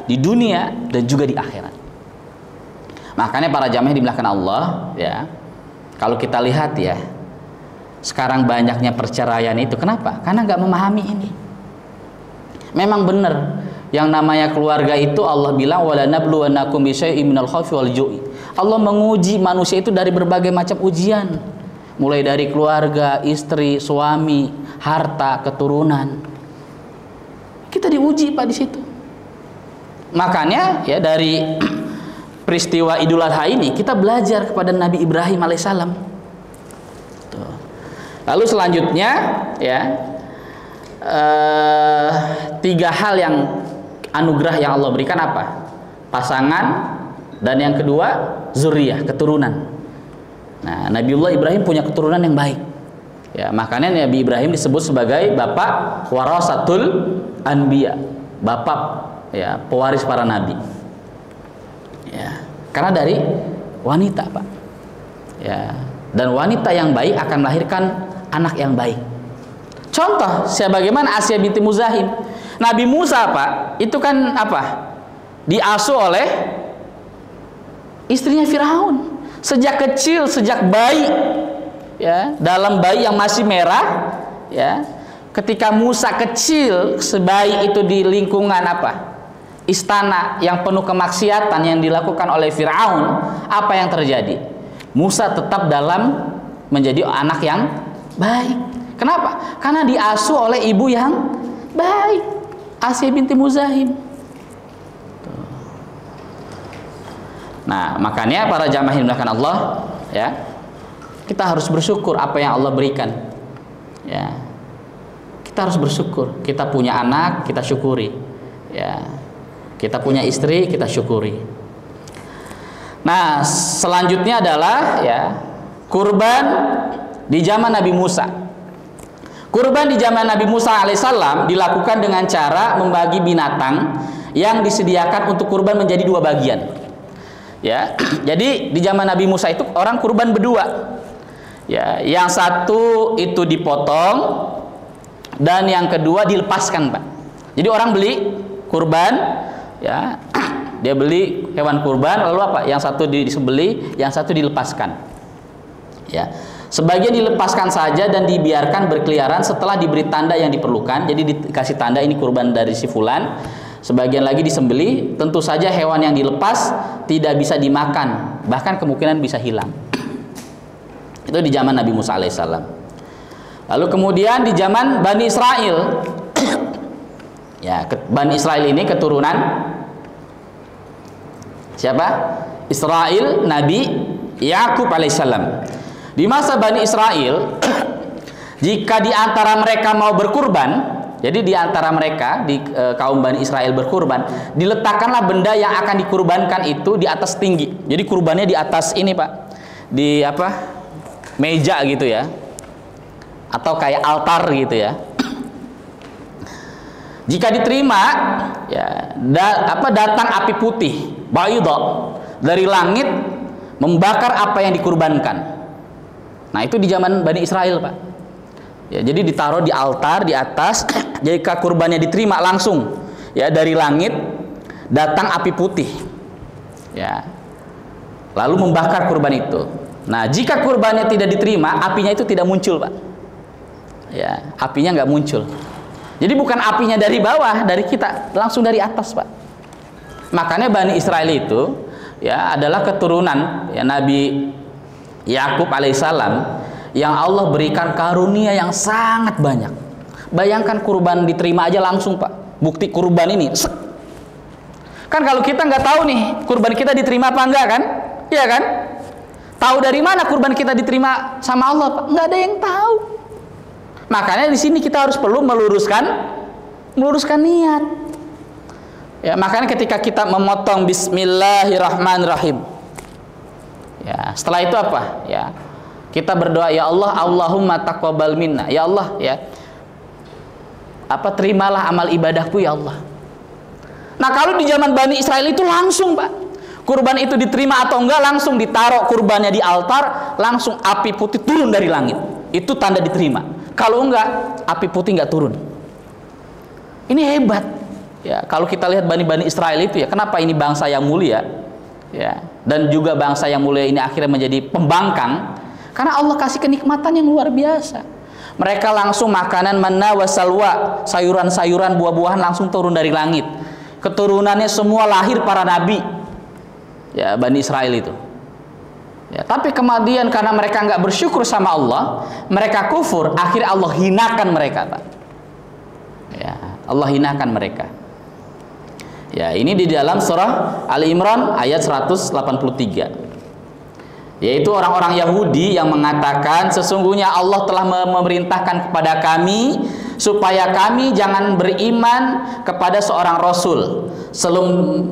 di dunia dan juga di akhirat. Makanya para jamaah dimuliakan Allah, ya. Kalau kita lihat ya, sekarang banyaknya perceraian itu kenapa? Karena nggak memahami ini. Memang benar, yang namanya keluarga itu Allah bilang wala nabluwannakum bisyai'in minal khaufi wal ju'i. Allah menguji manusia itu dari berbagai macam ujian, mulai dari keluarga, istri, suami, harta, keturunan. Kita diuji, Pak, di situ. Makanya ya dari peristiwa Idul Adha ini kita belajar kepada Nabi Ibrahim alaihissalam. Lalu selanjutnya ya 3 hal yang anugerah yang Allah berikan apa? pasangan, dan yang kedua zuriyah, keturunan. Nah, Nabiullah Ibrahim punya keturunan yang baik. Ya, makanya Nabi Ibrahim disebut sebagai bapak warasatul anbiya, bapak ya pewaris para nabi. Ya, karena dari wanita, Pak. Ya, dan wanita yang baik akan melahirkan anak yang baik. Contoh, sebagaimana Asya binti Muzahim. Nabi Musa, Pak, itu kan apa? Diasuh oleh istrinya Firaun. Sejak kecil, sejak bayi, ya, dalam bayi yang masih merah, ya, ketika Musa kecil, sebayi itu di lingkungan apa? Istana yang penuh kemaksiatan yang dilakukan oleh Firaun, apa yang terjadi? Musa tetap dalam menjadi anak yang baik. Kenapa? Karena diasuh oleh ibu yang baik, Asya binti Muzahim. Nah, makanya para jamaah yang dimuliakan Allah, ya, kita harus bersyukur apa yang Allah berikan. Ya, kita harus bersyukur. Kita punya anak, kita syukuri. Ya, kita punya istri, kita syukuri. Nah, selanjutnya adalah ya kurban di zaman Nabi Musa. Kurban di zaman Nabi Musa alaihissalam dilakukan dengan cara membagi binatang yang disediakan untuk kurban menjadi dua bagian. Ya, jadi di zaman Nabi Musa itu orang kurban berdua. Ya, yang satu itu dipotong dan yang kedua dilepaskan, Pak. Jadi orang beli kurban, ya, dia beli hewan kurban, lalu apa? Yang satu disembelih, yang satu dilepaskan. Ya, sebagian dilepaskan saja dan dibiarkan berkeliaran setelah diberi tanda yang diperlukan. Jadi dikasih tanda ini kurban dari si fulan. Sebagian lagi disembelih. Tentu saja hewan yang dilepas tidak bisa dimakan, bahkan kemungkinan bisa hilang. Itu di zaman Nabi Musa alaihissalam. Lalu kemudian di zaman Bani Israel, ya, Bani Israel ini keturunan siapa? Israel, Nabi Yakub alaihissalam. Di masa Bani Israel, jika di antara mereka mau berkurban, jadi di antara mereka, di kaum Bani Israel berkurban, diletakkanlah benda yang akan dikurbankan itu di atas tinggi. Jadi kurbannya di atas ini, Pak, di apa? Meja gitu ya, atau kayak altar gitu ya. Jika diterima, ya, datang api putih, bayda, dari langit membakar apa yang dikurbankan. Nah, itu di zaman Bani Israel, Pak. Ya, jadi ditaruh di altar di atas. Jika kurbannya diterima langsung, ya, dari langit datang api putih, ya, lalu membakar kurban itu. Nah, jika kurbannya tidak diterima, apinya itu tidak muncul, Pak. Ya, apinya nggak muncul. Jadi bukan apinya dari bawah, dari kita, langsung dari atas, Pak. Makanya Bani Israel itu, ya, adalah keturunan ya Nabi Yakub alaihissalam yang Allah berikan karunia yang sangat banyak. Bayangkan kurban diterima aja langsung, Pak. Bukti kurban ini, sek. Kan kalau kita nggak tahu nih kurban kita diterima apa enggak, kan? Iya kan? Tahu dari mana kurban kita diterima sama Allah, Pak? Nggak ada yang tahu. Makanya di sini kita harus perlu meluruskan niat. Ya, makanya ketika kita memotong Bismillahirrahmanirrahim, ya, setelah itu apa? Ya, kita berdoa, ya Allah, Allahumma taqabbal minna. Ya Allah, ya, terimalah amal ibadahku, ya Allah. Nah, kalau di zaman Bani Israel itu langsung, Pak, kurban itu diterima atau enggak langsung ditaruh kurbannya di altar, langsung api putih turun dari langit. Itu tanda diterima. Kalau enggak, api putih enggak turun. Ini hebat. Ya, kalau kita lihat Bani Israel itu, ya, kenapa ini bangsa yang mulia, ya, dan juga bangsa yang mulia ini akhirnya menjadi pembangkang, karena Allah kasih kenikmatan yang luar biasa. Mereka langsung makanan manna wa salwa, sayuran-sayuran, buah-buahan langsung turun dari langit. Keturunannya semua lahir para nabi, ya, Bani Israel itu. Ya, tapi kemudian karena mereka nggak bersyukur sama Allah, mereka kufur, akhirnya Allah hinakan mereka, Pak. Ya, Allah hinakan mereka. Ya, ini di dalam surah Ali Imran ayat 183. Yaitu orang-orang Yahudi yang mengatakan sesungguhnya Allah telah memerintahkan kepada kami supaya kami jangan beriman kepada seorang rasul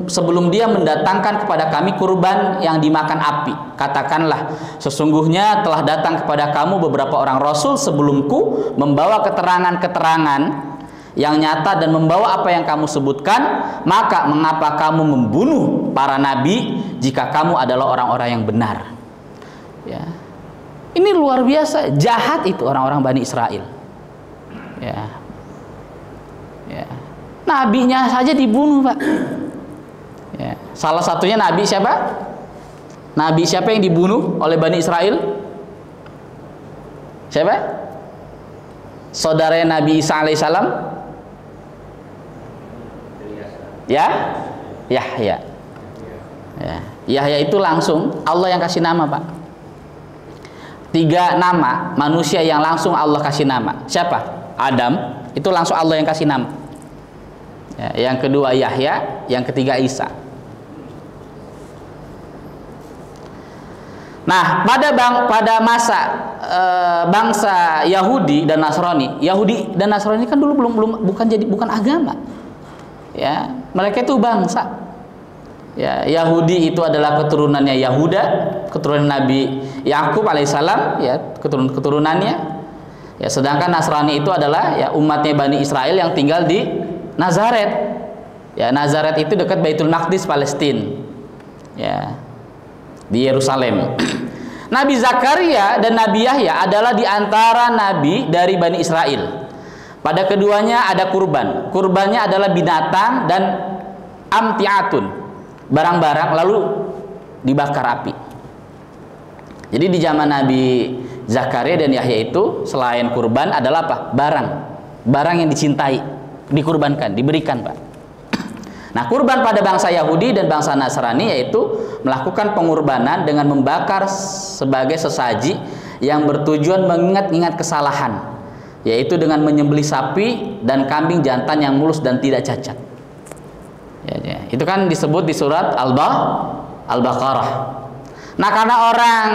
sebelum dia mendatangkan kepada kami kurban yang dimakan api. Katakanlah, sesungguhnya telah datang kepada kamu beberapa orang rasul sebelumku, membawa keterangan-keterangan yang nyata dan membawa apa yang kamu sebutkan. Maka mengapa kamu membunuh para nabi jika kamu adalah orang-orang yang benar? Ya. Ini luar biasa jahat itu orang-orang Bani Israel. Ya. Ya. Nabinya saja dibunuh, Pak. Ya. Salah satunya nabi siapa? Nabi siapa yang dibunuh oleh Bani Israel? Siapa? Saudara Nabi Isa alaihissalam? Ya? Yahya. Ya. Yahya itu langsung Allah yang kasih nama, Pak. 3 nama manusia yang langsung Allah kasih nama. Siapa? Adam, itu langsung Allah yang kasih nama. Ya, yang kedua Yahya, yang ketiga Isa. Nah, pada masa bangsa Yahudi dan Nasrani kan dulu bukan agama. Ya, mereka itu bangsa. Ya, Yahudi itu adalah keturunannya Yahuda, keturunan Nabi Yakub alaihissalam, ya, keturunannya. Ya, sedangkan Nasrani itu adalah ya umatnya Bani Israel yang tinggal di Nazaret. Ya, Nazaret itu dekat Baitul Maqdis, Palestina. Ya, di Yerusalem. Nabi Zakaria dan Nabi Yahya adalah di antara nabi dari Bani Israel. Pada keduanya ada kurban. Kurbannya adalah binatang dan amtiatun, barang-barang lalu dibakar api. Jadi di zaman Nabi Zakaria dan Yahya itu selain kurban adalah apa? Barang yang dicintai, dikurbankan, diberikan, Pak. Nah, kurban pada bangsa Yahudi dan bangsa Nasrani yaitu melakukan pengorbanan dengan membakar sebagai sesaji yang bertujuan mengingat-ingat kesalahan, yaitu dengan menyembelih sapi dan kambing jantan yang mulus dan tidak cacat. Ya. Itu kan disebut di surat Al-Baqarah. Nah, karena orang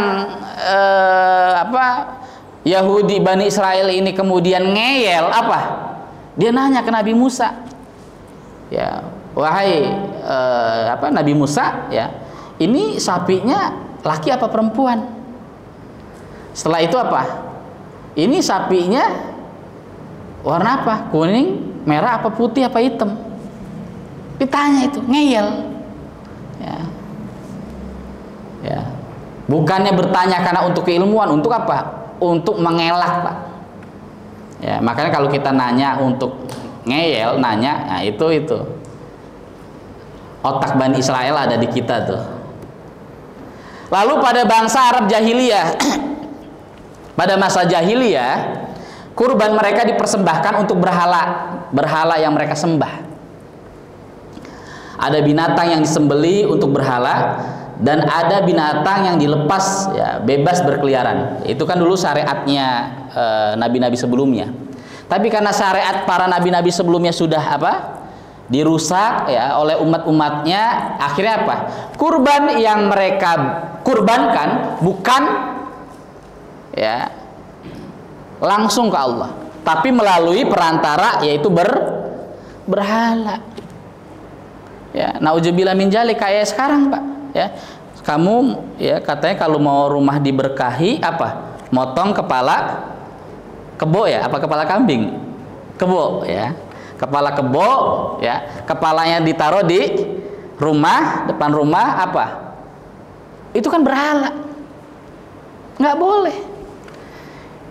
Yahudi Bani Israel ini kemudian ngeyel apa? Dia nanya ke Nabi Musa. Ya, wahai Nabi Musa, ya. Ini sapinya laki apa perempuan? Setelah itu apa? Ini sapinya warna apa? Kuning, merah apa putih apa hitam? Ditanya itu, ngeyel. Ya. Ya. Bukannya bertanya karena untuk keilmuan, untuk apa? Untuk mengelak, Pak. Ya, makanya kalau kita nanya untuk ngeyel, nah itu otak Bani Israel ada di kita tuh. Lalu pada bangsa Arab jahiliyah, pada masa jahiliyah, kurban mereka dipersembahkan untuk berhala yang mereka sembah. Ada binatang yang disembeli untuk berhala dan ada binatang yang dilepas, ya, bebas berkeliaran. Itu kan dulu syariatnya nabi-nabi sebelumnya. Tapi karena syariat para nabi-nabi sebelumnya sudah dirusak ya oleh umat-umatnya, akhirnya apa? Kurban yang mereka kurbankan bukan ya langsung ke Allah, tapi melalui perantara yaitu berhala. Ya, nauzubillah min dzalik, kayak sekarang, Pak, ya. Kamu ya katanya kalau mau rumah diberkahi apa? Motong kepala kebo ya, apa kepala kambing? Kebo ya. Kepala kebo ya, kepalanya ditaruh di rumah, depan rumah apa? Itu kan berhala. Nggak boleh.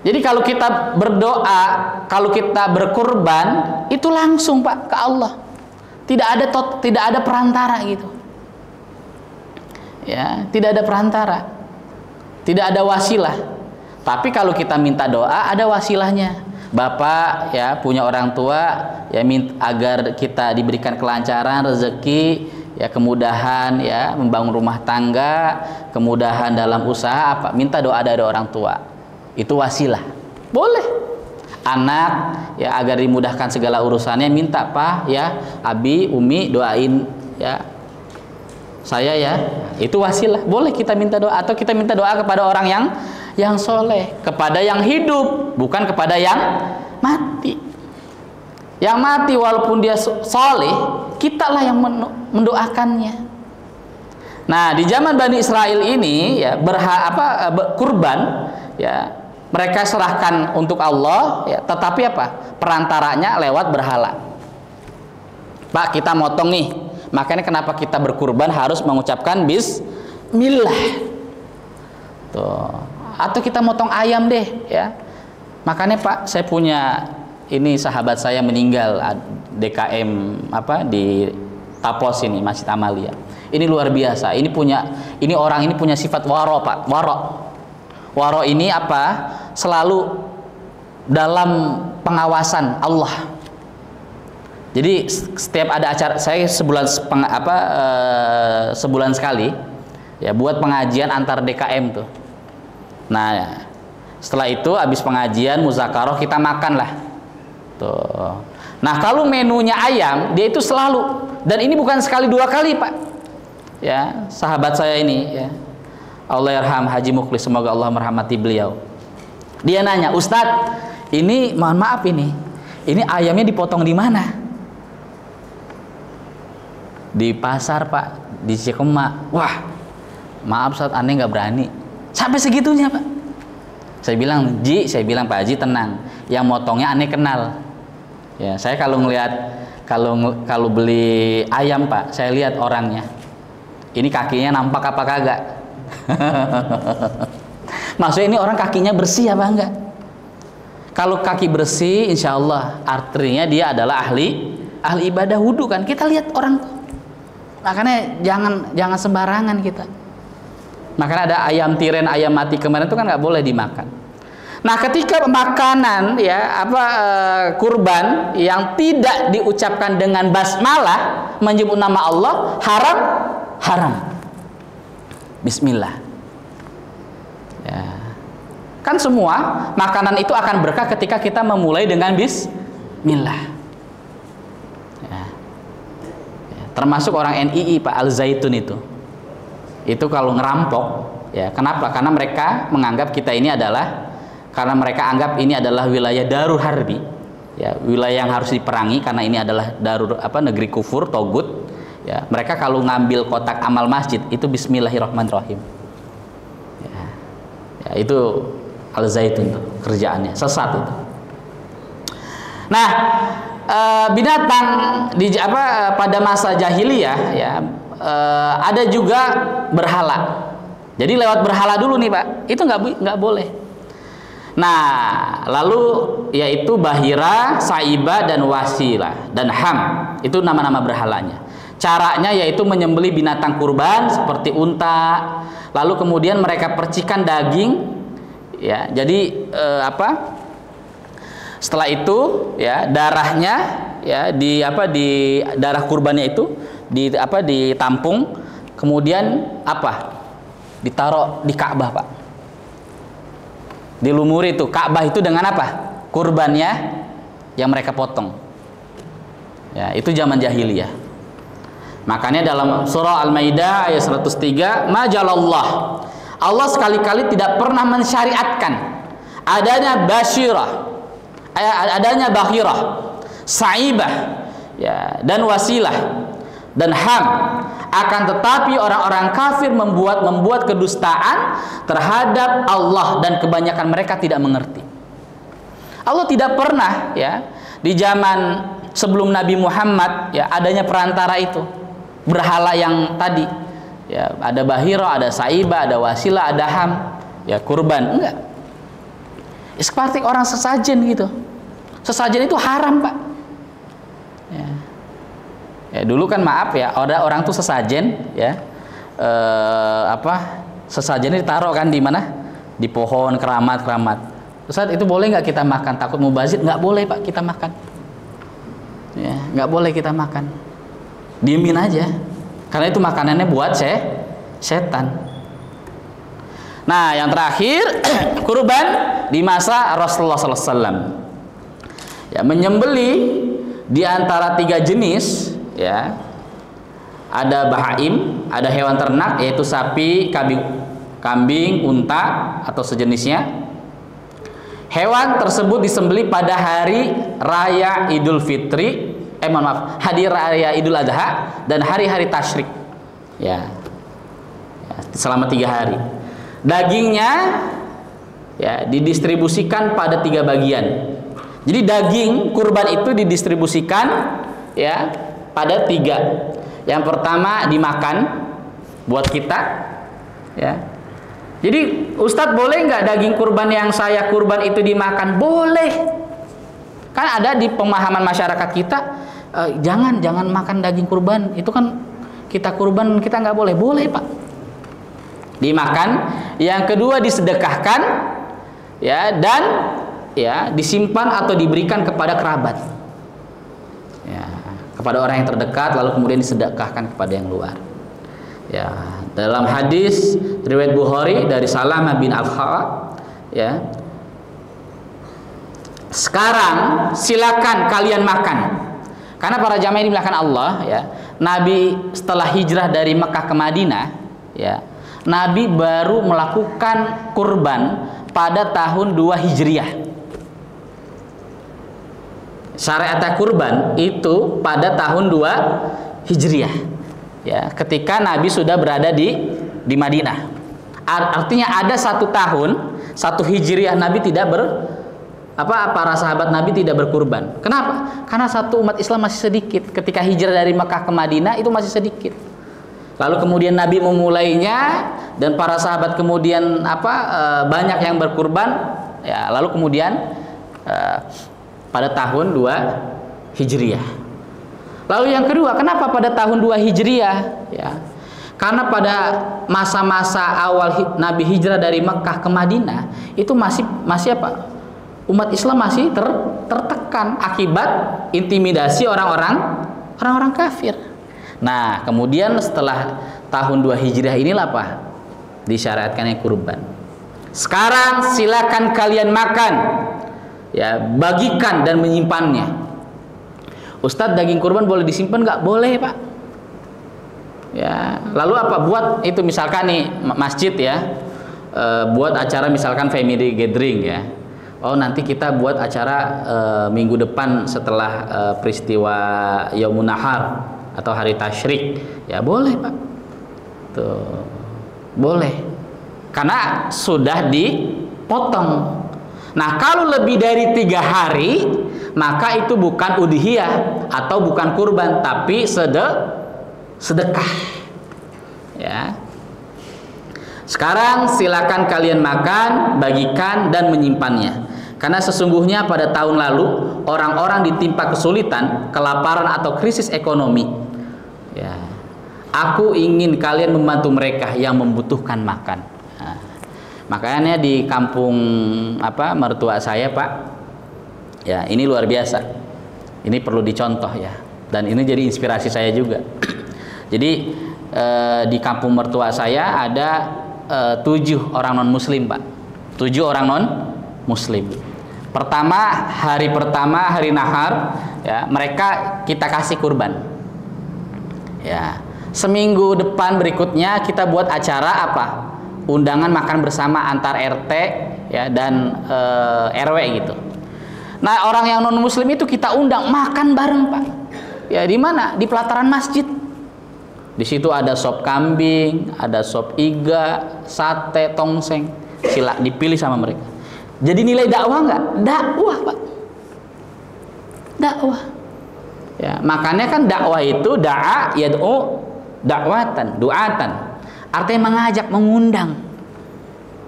Jadi kalau kita berdoa, kalau kita berkurban, itu langsung, Pak, ke Allah. Tidak ada perantara gitu. Ya, tidak ada perantara. Tidak ada wasilah. Tapi kalau kita minta doa, ada wasilahnya. Bapak ya punya orang tua ya, agar kita diberikan kelancaran rezeki, ya, kemudahan ya membangun rumah tangga, kemudahan dalam usaha apa, minta doa dari orang tua. Itu wasilah. Boleh. Anak ya agar dimudahkan segala urusannya, minta, Pak ya, Abi, Umi doain ya saya ya. Itu wasilah. Boleh kita minta doa, atau kita minta doa kepada orang yang soleh, kepada yang hidup, bukan kepada yang mati. Yang mati walaupun dia soleh, kitalah yang mendoakannya. Nah, di zaman Bani Israel ini ya kurban ya mereka serahkan untuk Allah ya, tetapi apa? Perantaranya lewat berhala. Pak, kita motong nih. Makanya kenapa kita berkurban harus mengucapkan bismillah. Tuh. Atau kita motong ayam deh ya. Makanya Pak, saya punya ini sahabat saya meninggal DKM di Tapos ini, Masjid Amalia. Ini luar biasa. Ini orang ini punya sifat waro, Pak. Waro ini apa? Selalu dalam pengawasan Allah. Jadi setiap ada acara, saya sebulan sekali ya buat pengajian antar DKM tuh. Nah, setelah itu habis pengajian muzakarah kita makan lah. Tuh. Nah, kalau menunya ayam, dia itu selalu, dan ini bukan sekali dua kali, Pak. Ya, sahabat saya ini ya. Allahyarham Haji Mukhlis, semoga Allah merahmati beliau. Dia nanya, "Ustadz, ini mohon maaf ini ayamnya dipotong di mana?" Di pasar, Pak, di Cikema. Wah, maaf Ustadz, aneh nggak berani. Sampai segitunya, Pak. Saya bilang, Pak Haji tenang. Yang motongnya aneh kenal. Ya, saya kalau beli ayam, Pak, saya lihat orangnya. Ini kakinya nampak apa kagak? Maksudnya ini orang kakinya bersih apa enggak? Kalau kaki bersih, insya Allah artinya dia adalah ahli ibadah wudu kan. Kita lihat orang. Makanya jangan sembarangan kita. Makanya ada ayam tiren, ayam mati kemarin itu kan nggak boleh dimakan. Nah, ketika makanan ya kurban yang tidak diucapkan dengan basmalah menyebut nama Allah haram. Bismillah. Ya. Kan semua makanan itu akan berkah ketika kita memulai dengan bismillah. Ya. Ya. Termasuk orang NII Pak Al-Zaitun itu. Itu kalau ngerampok, ya kenapa? Karena mereka menganggap kita ini adalah, karena mereka anggap ini adalah wilayah darur harbi, ya wilayah yang harus diperangi karena ini adalah negeri kufur, togut. Ya, mereka kalau ngambil kotak amal masjid itu bismillahirrahmanirrahim. Ya, itu Al-Zaitun tuh kerjaannya, sesat itu. Nah, binatang pada masa jahiliyah ya ada juga berhala. Jadi lewat berhala dulu nih, Pak. Itu nggak boleh. Nah, lalu yaitu Bahira, Saibah, dan Wasilah dan Ham. Itu nama-nama berhalanya. Caranya yaitu menyembelih binatang kurban seperti unta, lalu kemudian mereka percikan daging, ya. Jadi setelah itu ya darahnya ya di darah kurbannya itu ditampung, kemudian ditaruh di Ka'bah, Pak. Dilumuri itu Ka'bah itu dengan apa? Kurbannya yang mereka potong. Ya, itu zaman jahiliyah. Makanya dalam surah Al-Maidah ayat 103, majalallah, Allah sekali-kali tidak pernah mensyariatkan adanya bahirah, saibah, ya, dan wasilah dan ham. Akan tetapi orang-orang kafir membuat kedustaan terhadap Allah dan kebanyakan mereka tidak mengerti. Allah tidak pernah ya di zaman sebelum Nabi Muhammad ya adanya perantara itu. Berhala yang tadi ya, ada bahira, ada saibah, ada wasilah, ada ham, ya kurban, enggak. Seperti orang sesajen gitu. Sesajen itu haram, Pak. Ya, dulu kan maaf ya, ada orang tuh sesajen ya. Sesajen ditaruh kan di mana? Di pohon keramat. Ustaz, itu boleh nggak kita makan? Takut mubazir? Nggak boleh, Pak, kita makan. Ya, nggak boleh kita makan. Diemin aja, karena itu makanannya buat setan. Nah, yang terakhir kurban di masa Rasulullah SAW. Ya, menyembeli di antara 3 jenis, ya. Ada bahaim, ada hewan ternak yaitu sapi, kambing, unta atau sejenisnya. Hewan tersebut disembelih pada hari raya Idul Fitri, hari raya Idul Adha dan hari-hari tasyrik. Ya, selama 3 hari. Dagingnya ya didistribusikan pada 3 bagian. Jadi daging kurban itu didistribusikan ya pada 3. Yang pertama dimakan buat kita, ya. Jadi Ustadz, boleh nggak daging kurban yang saya kurban itu dimakan? Boleh. Kan ada di pemahaman masyarakat kita, jangan makan daging kurban, itu kan kita kurban, kita nggak boleh. Boleh Pak, dimakan. Yang kedua disedekahkan, ya, dan ya disimpan atau diberikan kepada kerabat, ya, kepada orang yang terdekat, lalu kemudian disedekahkan kepada yang luar. Ya, dalam hadis riwayat Bukhari dari Salamah bin Al-Khawa, ya, sekarang silakan kalian makan. Karena para jamaah ini dimuliakan Allah, ya. Nabi setelah hijrah dari Mekah ke Madinah, ya, Nabi baru melakukan kurban pada tahun 2 Hijriah. Syariat kurban itu pada tahun 2 Hijriah. Ya, ketika Nabi sudah berada di Madinah. Artinya ada 1 tahun, 1 Hijriah Nabi tidak para sahabat Nabi tidak berkurban. Kenapa? Karena satu umat Islam masih sedikit. Ketika hijrah dari Mekah ke Madinah itu masih sedikit. Lalu kemudian Nabi memulainya dan para sahabat kemudian banyak yang berkurban, ya, lalu kemudian pada tahun 2 Hijriah. Lalu yang kedua, kenapa pada tahun 2 Hijriah? Ya, karena pada masa-masa awal Nabi hijrah dari Mekah ke Madinah itu masih apa? Umat Islam masih tertekan akibat intimidasi orang-orang kafir. Nah, kemudian setelah tahun 2 Hijriah inilah apa? Disyariatkannya kurban. Sekarang silakan kalian makan, ya, bagikan dan menyimpannya. Ustadz, daging kurban boleh disimpan nggak? Boleh Pak. Ya, lalu apa? Buat itu misalkan nih masjid, ya, buat acara misalkan family gathering, ya. Oh, nanti kita buat acara minggu depan setelah peristiwa Yaumun Nahar atau hari tasyrik, ya boleh Pak. Tuh, boleh. Karena sudah dipotong. Nah, kalau lebih dari 3 hari, maka itu bukan udhiyah atau bukan kurban, tapi sedekah. Ya. Sekarang silakan kalian makan, bagikan dan menyimpannya. Karena sesungguhnya pada tahun lalu orang-orang ditimpa kesulitan, kelaparan atau krisis ekonomi. Ya. Aku ingin kalian membantu mereka yang membutuhkan makan. Nah, makanya di kampung mertua saya, Pak, ya, ini luar biasa. Ini perlu dicontoh, ya. Dan ini jadi inspirasi saya juga. Jadi di kampung mertua saya ada 7 orang non muslim, Pak. 7 orang non muslim. Hari pertama hari nahar, ya, mereka kita kasih kurban. Ya. Seminggu depan berikutnya kita buat acara apa? Undangan makan bersama antar RT, ya, dan RW gitu. Nah, orang yang non muslim itu kita undang makan bareng, Pak. Ya, di mana? Di pelataran masjid. Di situ ada sop kambing, ada sop iga, sate, tongseng. Sila dipilih sama mereka. Jadi nilai dakwah nggak? Dakwah, Pak. Dakwah. Ya, makanya kan dakwah itu da'a yad'u dakwatan, du'atan. Artinya mengajak, mengundang.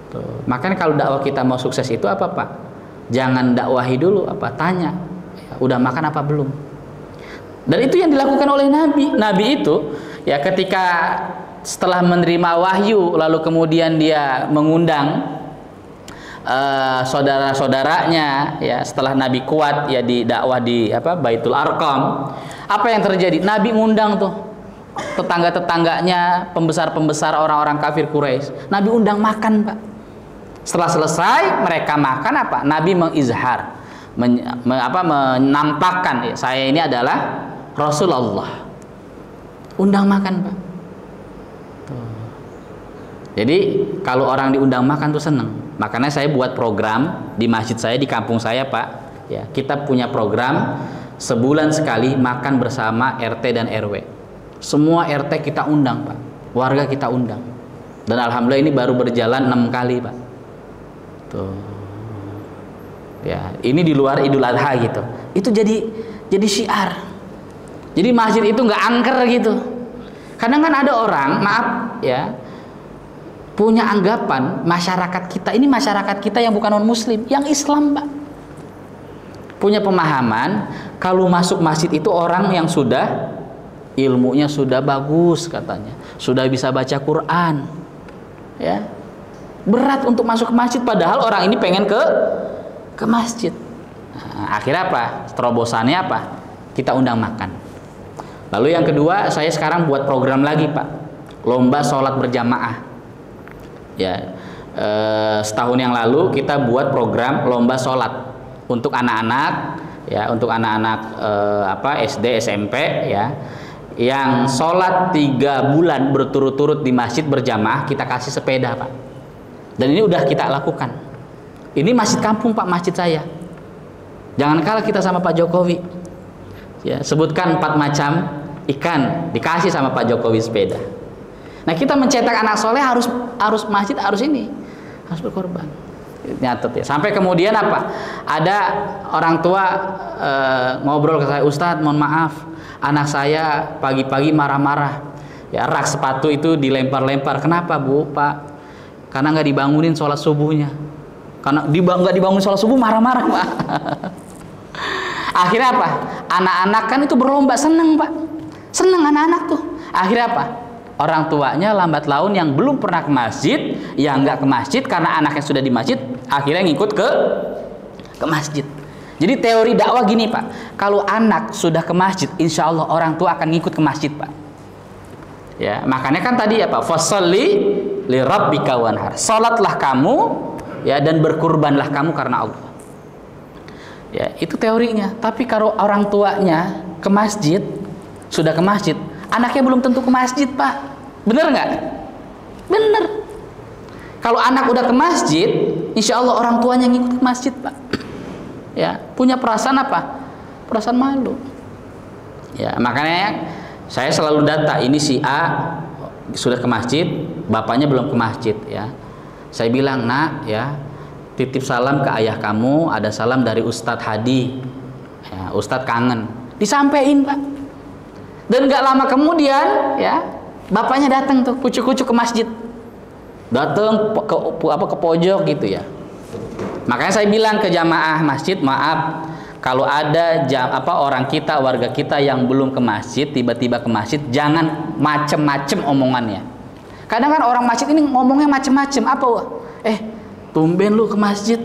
Tuh. Makanya kalau dakwah kita mau sukses itu apa, Pak? Jangan dakwahi dulu, tanya. Ya, udah makan apa belum? Dan itu yang dilakukan oleh Nabi. Nabi itu, ya, ketika setelah menerima wahyu lalu kemudian dia mengundang saudara-saudaranya, ya, setelah Nabi kuat, ya, di dakwah di Baitul Arqam. Apa yang terjadi? Nabi ngundang tuh tetangga-tetangganya, pembesar-pembesar orang-orang kafir Quraisy. Nabi undang makan, Pak. Setelah selesai mereka makan, Nabi mengizhar, menampakkan, ya, saya ini adalah Rasulullah. Undang makan, Pak. Tuh. Jadi kalau orang diundang makan tuh seneng. Makanya saya buat program di masjid saya, di kampung saya, Pak. Ya, kita punya program sebulan sekali makan bersama RT dan RW. Semua RT kita undang, Pak. Warga kita undang. Dan alhamdulillah ini baru berjalan 6 kali, Pak. Tuh. Ya, ini di luar Idul Adha gitu. Itu jadi syiar. Jadi masjid itu nggak angker gitu. Kadang kan ada orang, maaf ya, punya anggapan masyarakat kita ini masyarakat kita yang bukan non muslim, yang Islam, Pak. Punya pemahaman kalau masuk masjid itu orang yang sudah ilmunya sudah bagus katanya, sudah bisa baca Quran. Ya. Berat untuk masuk ke masjid padahal orang ini pengen ke masjid. Nah, akhirnya apa? Terobosannya apa? Kita undang makan. Lalu yang kedua, saya sekarang buat program lagi, Pak. Lomba sholat berjamaah. Ya, setahun yang lalu kita buat program lomba sholat untuk anak-anak, ya, untuk anak-anak SD, SMP, ya, yang sholat 3 bulan berturut-turut di masjid berjamaah kita kasih sepeda, Pak. Dan ini udah kita lakukan. Ini masjid kampung, Pak, masjid saya. Jangan kalah kita sama Pak Jokowi. Ya, sebutkan 4 macam ikan dikasih sama Pak Jokowi sepeda. Nah, kita mencetak anak soleh harus masjid harus berkorban. Nyatet ya. Sampai kemudian apa? Ada orang tua ngobrol ke saya, Ustadz, mohon maaf, anak saya pagi-pagi marah-marah. Ya, rak sepatu itu dilempar-lempar. Kenapa, Bu, Pak? Karena nggak dibangunin sholat subuhnya. Karena nggak dibangun sholat subuh marah-marah, Pak. Akhirnya apa? Anak-anak kan itu berlomba, seneng, Pak. Seneng anak-anak tuh. Akhirnya apa? Orang tuanya lambat laun yang belum pernah ke masjid, yang nggak ke masjid karena anaknya sudah di masjid, akhirnya ngikut ke masjid. Jadi teori dakwah gini, Pak. Kalau anak sudah ke masjid, insya Allah orang tua akan ngikut ke masjid, Pak. Ya, makanya kan tadi ya, Pak, fasholli li rabbika wanhar. Salatlah kamu, ya, dan berkurbanlah kamu karena Allah. Ya, itu teorinya. Tapi kalau orang tuanya ke masjid, sudah ke masjid, anaknya belum tentu ke masjid, Pak. Bener nggak? Bener. Kalau anak udah ke masjid, insya Allah orang tuanya ngikut ke masjid, Pak. Ya, punya perasaan apa? Perasaan malu. Ya, makanya saya selalu data, ini si A sudah ke masjid, bapaknya belum ke masjid, ya. Saya bilang, nak, ya, titip salam ke ayah kamu, ada salam dari Ustadz Hadi. Ya, Ustadz kangen. Disampein, Pak. Dan nggak lama kemudian, ya, bapaknya datang tuh, kucuk-kucuk ke masjid. Datang ke pojok gitu ya. Makanya saya bilang ke jamaah masjid, maaf, kalau ada orang kita, warga kita yang belum ke masjid, tiba-tiba ke masjid, jangan macem-macem omongannya. Kadang kan orang masjid ini ngomongnya macem-macem. Apa? Tumben lu ke masjid.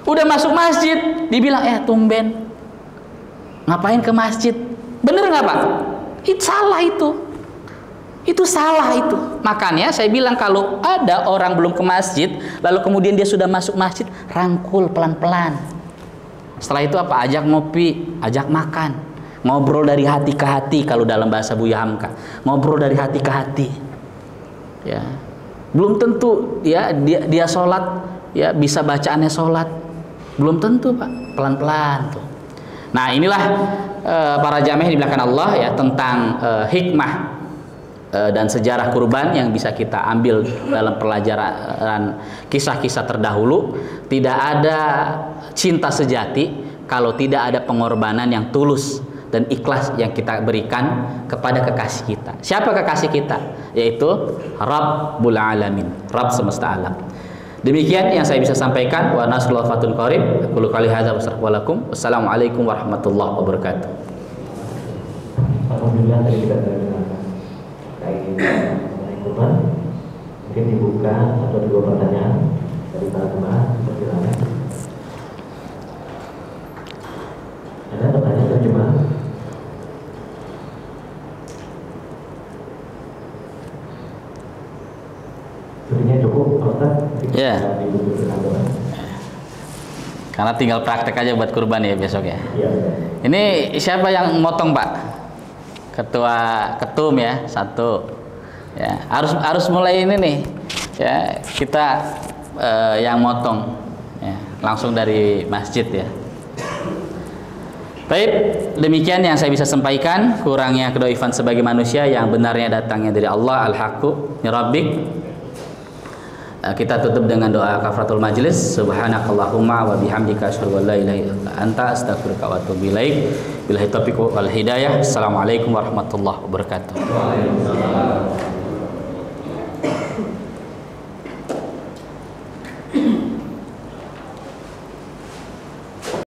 Udah masuk masjid, dibilang, tumben. Ngapain ke masjid? Bener nggak, Pak? Itu salah itu. Itu salah itu. Makanya saya bilang kalau ada orang belum ke masjid, lalu kemudian dia sudah masuk masjid, rangkul pelan-pelan. Setelah itu apa? Ajak ngopi, ajak makan, ngobrol dari hati ke hati kalau dalam bahasa Buya Hamka. Ngobrol dari hati ke hati. Ya. Belum tentu ya dia sholat, ya, bisa bacaannya sholat. Belum tentu, Pak. Pelan-pelan tuh. Nah, inilah para jamaah di belakang Allah, ya, tentang hikmah dan sejarah kurban yang bisa kita ambil dalam pelajaran kisah-kisah terdahulu. Tidak ada cinta sejati kalau tidak ada pengorbanan yang tulus dan ikhlas yang kita berikan kepada kekasih kita. Siapa kekasih kita? Yaitu Rabbul Alamin, Rabb semesta alam. Demikian yang saya bisa sampaikan. Wa nasallahu fatun qarib. Qul qali hadza wassalamualaikum. Wassalamualaikum warahmatullahi wabarakatuh. Alhamdulillah tadi kita terima kurban. Mungkin dibuka atau 2 pertanyaan dari para jemaah. Silakan. Ada pertanyaan dari jemaah? Sebenarnya cukup, Ustaz. Ya. Karena tinggal praktek aja buat kurban ya besok ya. Iya. Ini siapa yang motong, Pak? Ketum ya, 1. Ya, harus mulai ini nih. Ya, kita yang motong ya, langsung dari masjid ya. Baik, demikian yang saya bisa sampaikan. Kurangnya kedoifan sebagai manusia, yang benarnya datangnya dari Allah, al-haqqu min rabbik. Kita tutup dengan doa kafaratul majlis. Subhanakallahumma wa bihamdika asyhadu an la ilaha illa anta astaghfiruka wa atubu ilaik. Billahi taufiq wal hidayah. Assalamualaikum warahmatullahi wabarakatuh. Waalaikumsalam.